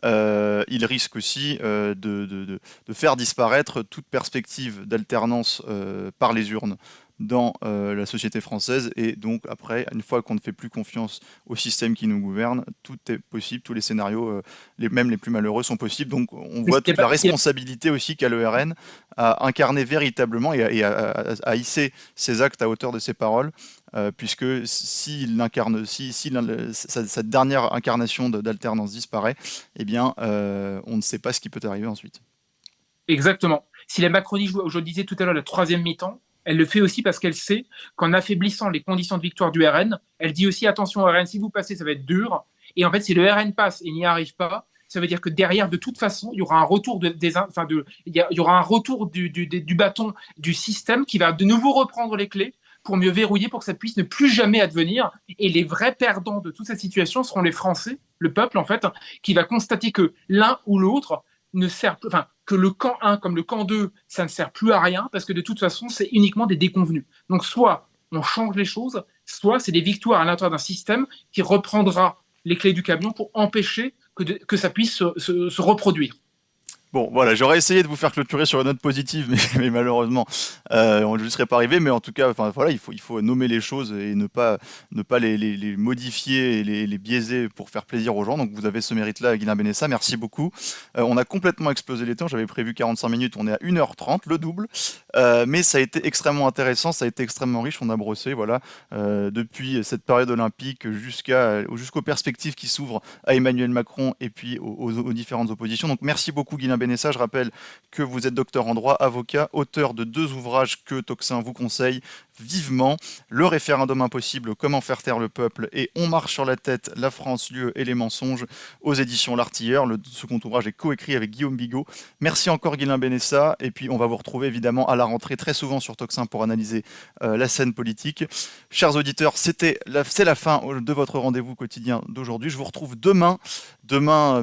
il risque aussi de faire disparaître toute perspective d'alternance par les urnes dans la société française. Et donc après, une fois qu'on ne fait plus confiance au système qui nous gouverne, tout est possible, tous les scénarios, même les plus malheureux, sont possibles. Donc on voit toute la responsabilité aussi qu'a le RN à incarner véritablement et à hisser ses actes à hauteur de ses paroles. Puisque s'il incarne, si sa dernière incarnation d'alternance disparaît, eh bien, on ne sait pas ce qui peut arriver ensuite. Exactement. Si la Macronie joue, je le disais tout à l'heure, la troisième mi-temps, elle le fait aussi parce qu'elle sait qu'en affaiblissant les conditions de victoire du RN, elle dit aussi attention au RN, si vous passez, ça va être dur. Et en fait, si le RN passe et n'y arrive pas, ça veut dire que derrière, de toute façon, il y aura un retour il y aura un retour du bâton du système qui va de nouveau reprendre les clés pour mieux verrouiller, pour que ça puisse ne plus jamais advenir. Et les vrais perdants de toute cette situation seront les Français, le peuple en fait, qui va constater que l'un ou l'autre ne sert, enfin, que le camp 1 comme le camp 2, ça ne sert plus à rien parce que de toute façon, c'est uniquement des déconvenus. Donc, soit on change les choses, soit c'est des victoires à l'intérieur d'un système qui reprendra les clés du camion pour empêcher que ça puisse se reproduire. Bon, voilà, j'aurais essayé de vous faire clôturer sur une note positive, mais malheureusement, on ne serait pas arrivé. Mais en tout cas, enfin, voilà, il faut nommer les choses et ne pas les modifier et les biaiser pour faire plaisir aux gens. Donc vous avez ce mérite-là, Guilain Bénessa, merci beaucoup. On a complètement explosé les temps, j'avais prévu 45 minutes, on est à 1h30, le double. Mais ça a été extrêmement intéressant, ça a été extrêmement riche, on a brossé, voilà, depuis cette période olympique jusqu'aux perspectives qui s'ouvrent à Emmanuel Macron et puis aux différentes oppositions. Donc merci beaucoup, Guilain Bénessa. Je rappelle que vous êtes docteur en droit, avocat, auteur de 2 ouvrages que Tocsin vous conseille, vivement. Le référendum impossible, comment faire taire le peuple et On marche sur la tête, la France, l'UE et les mensonges aux éditions L'Artilleur. Le second ouvrage est coécrit avec Guillaume Bigot. Merci encore Guilain Benessa et puis on va vous retrouver évidemment à la rentrée très souvent sur Toxin pour analyser la scène politique. Chers auditeurs, c'est la fin de votre rendez-vous quotidien d'aujourd'hui. Je vous retrouve demain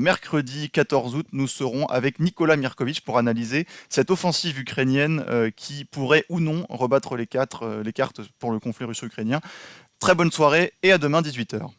mercredi 14 août. Nous serons avec Nicolas Mirkovic pour analyser cette offensive ukrainienne qui pourrait ou non rebattre les cartes pour le conflit russo-ukrainien. Très bonne soirée et à demain 18h.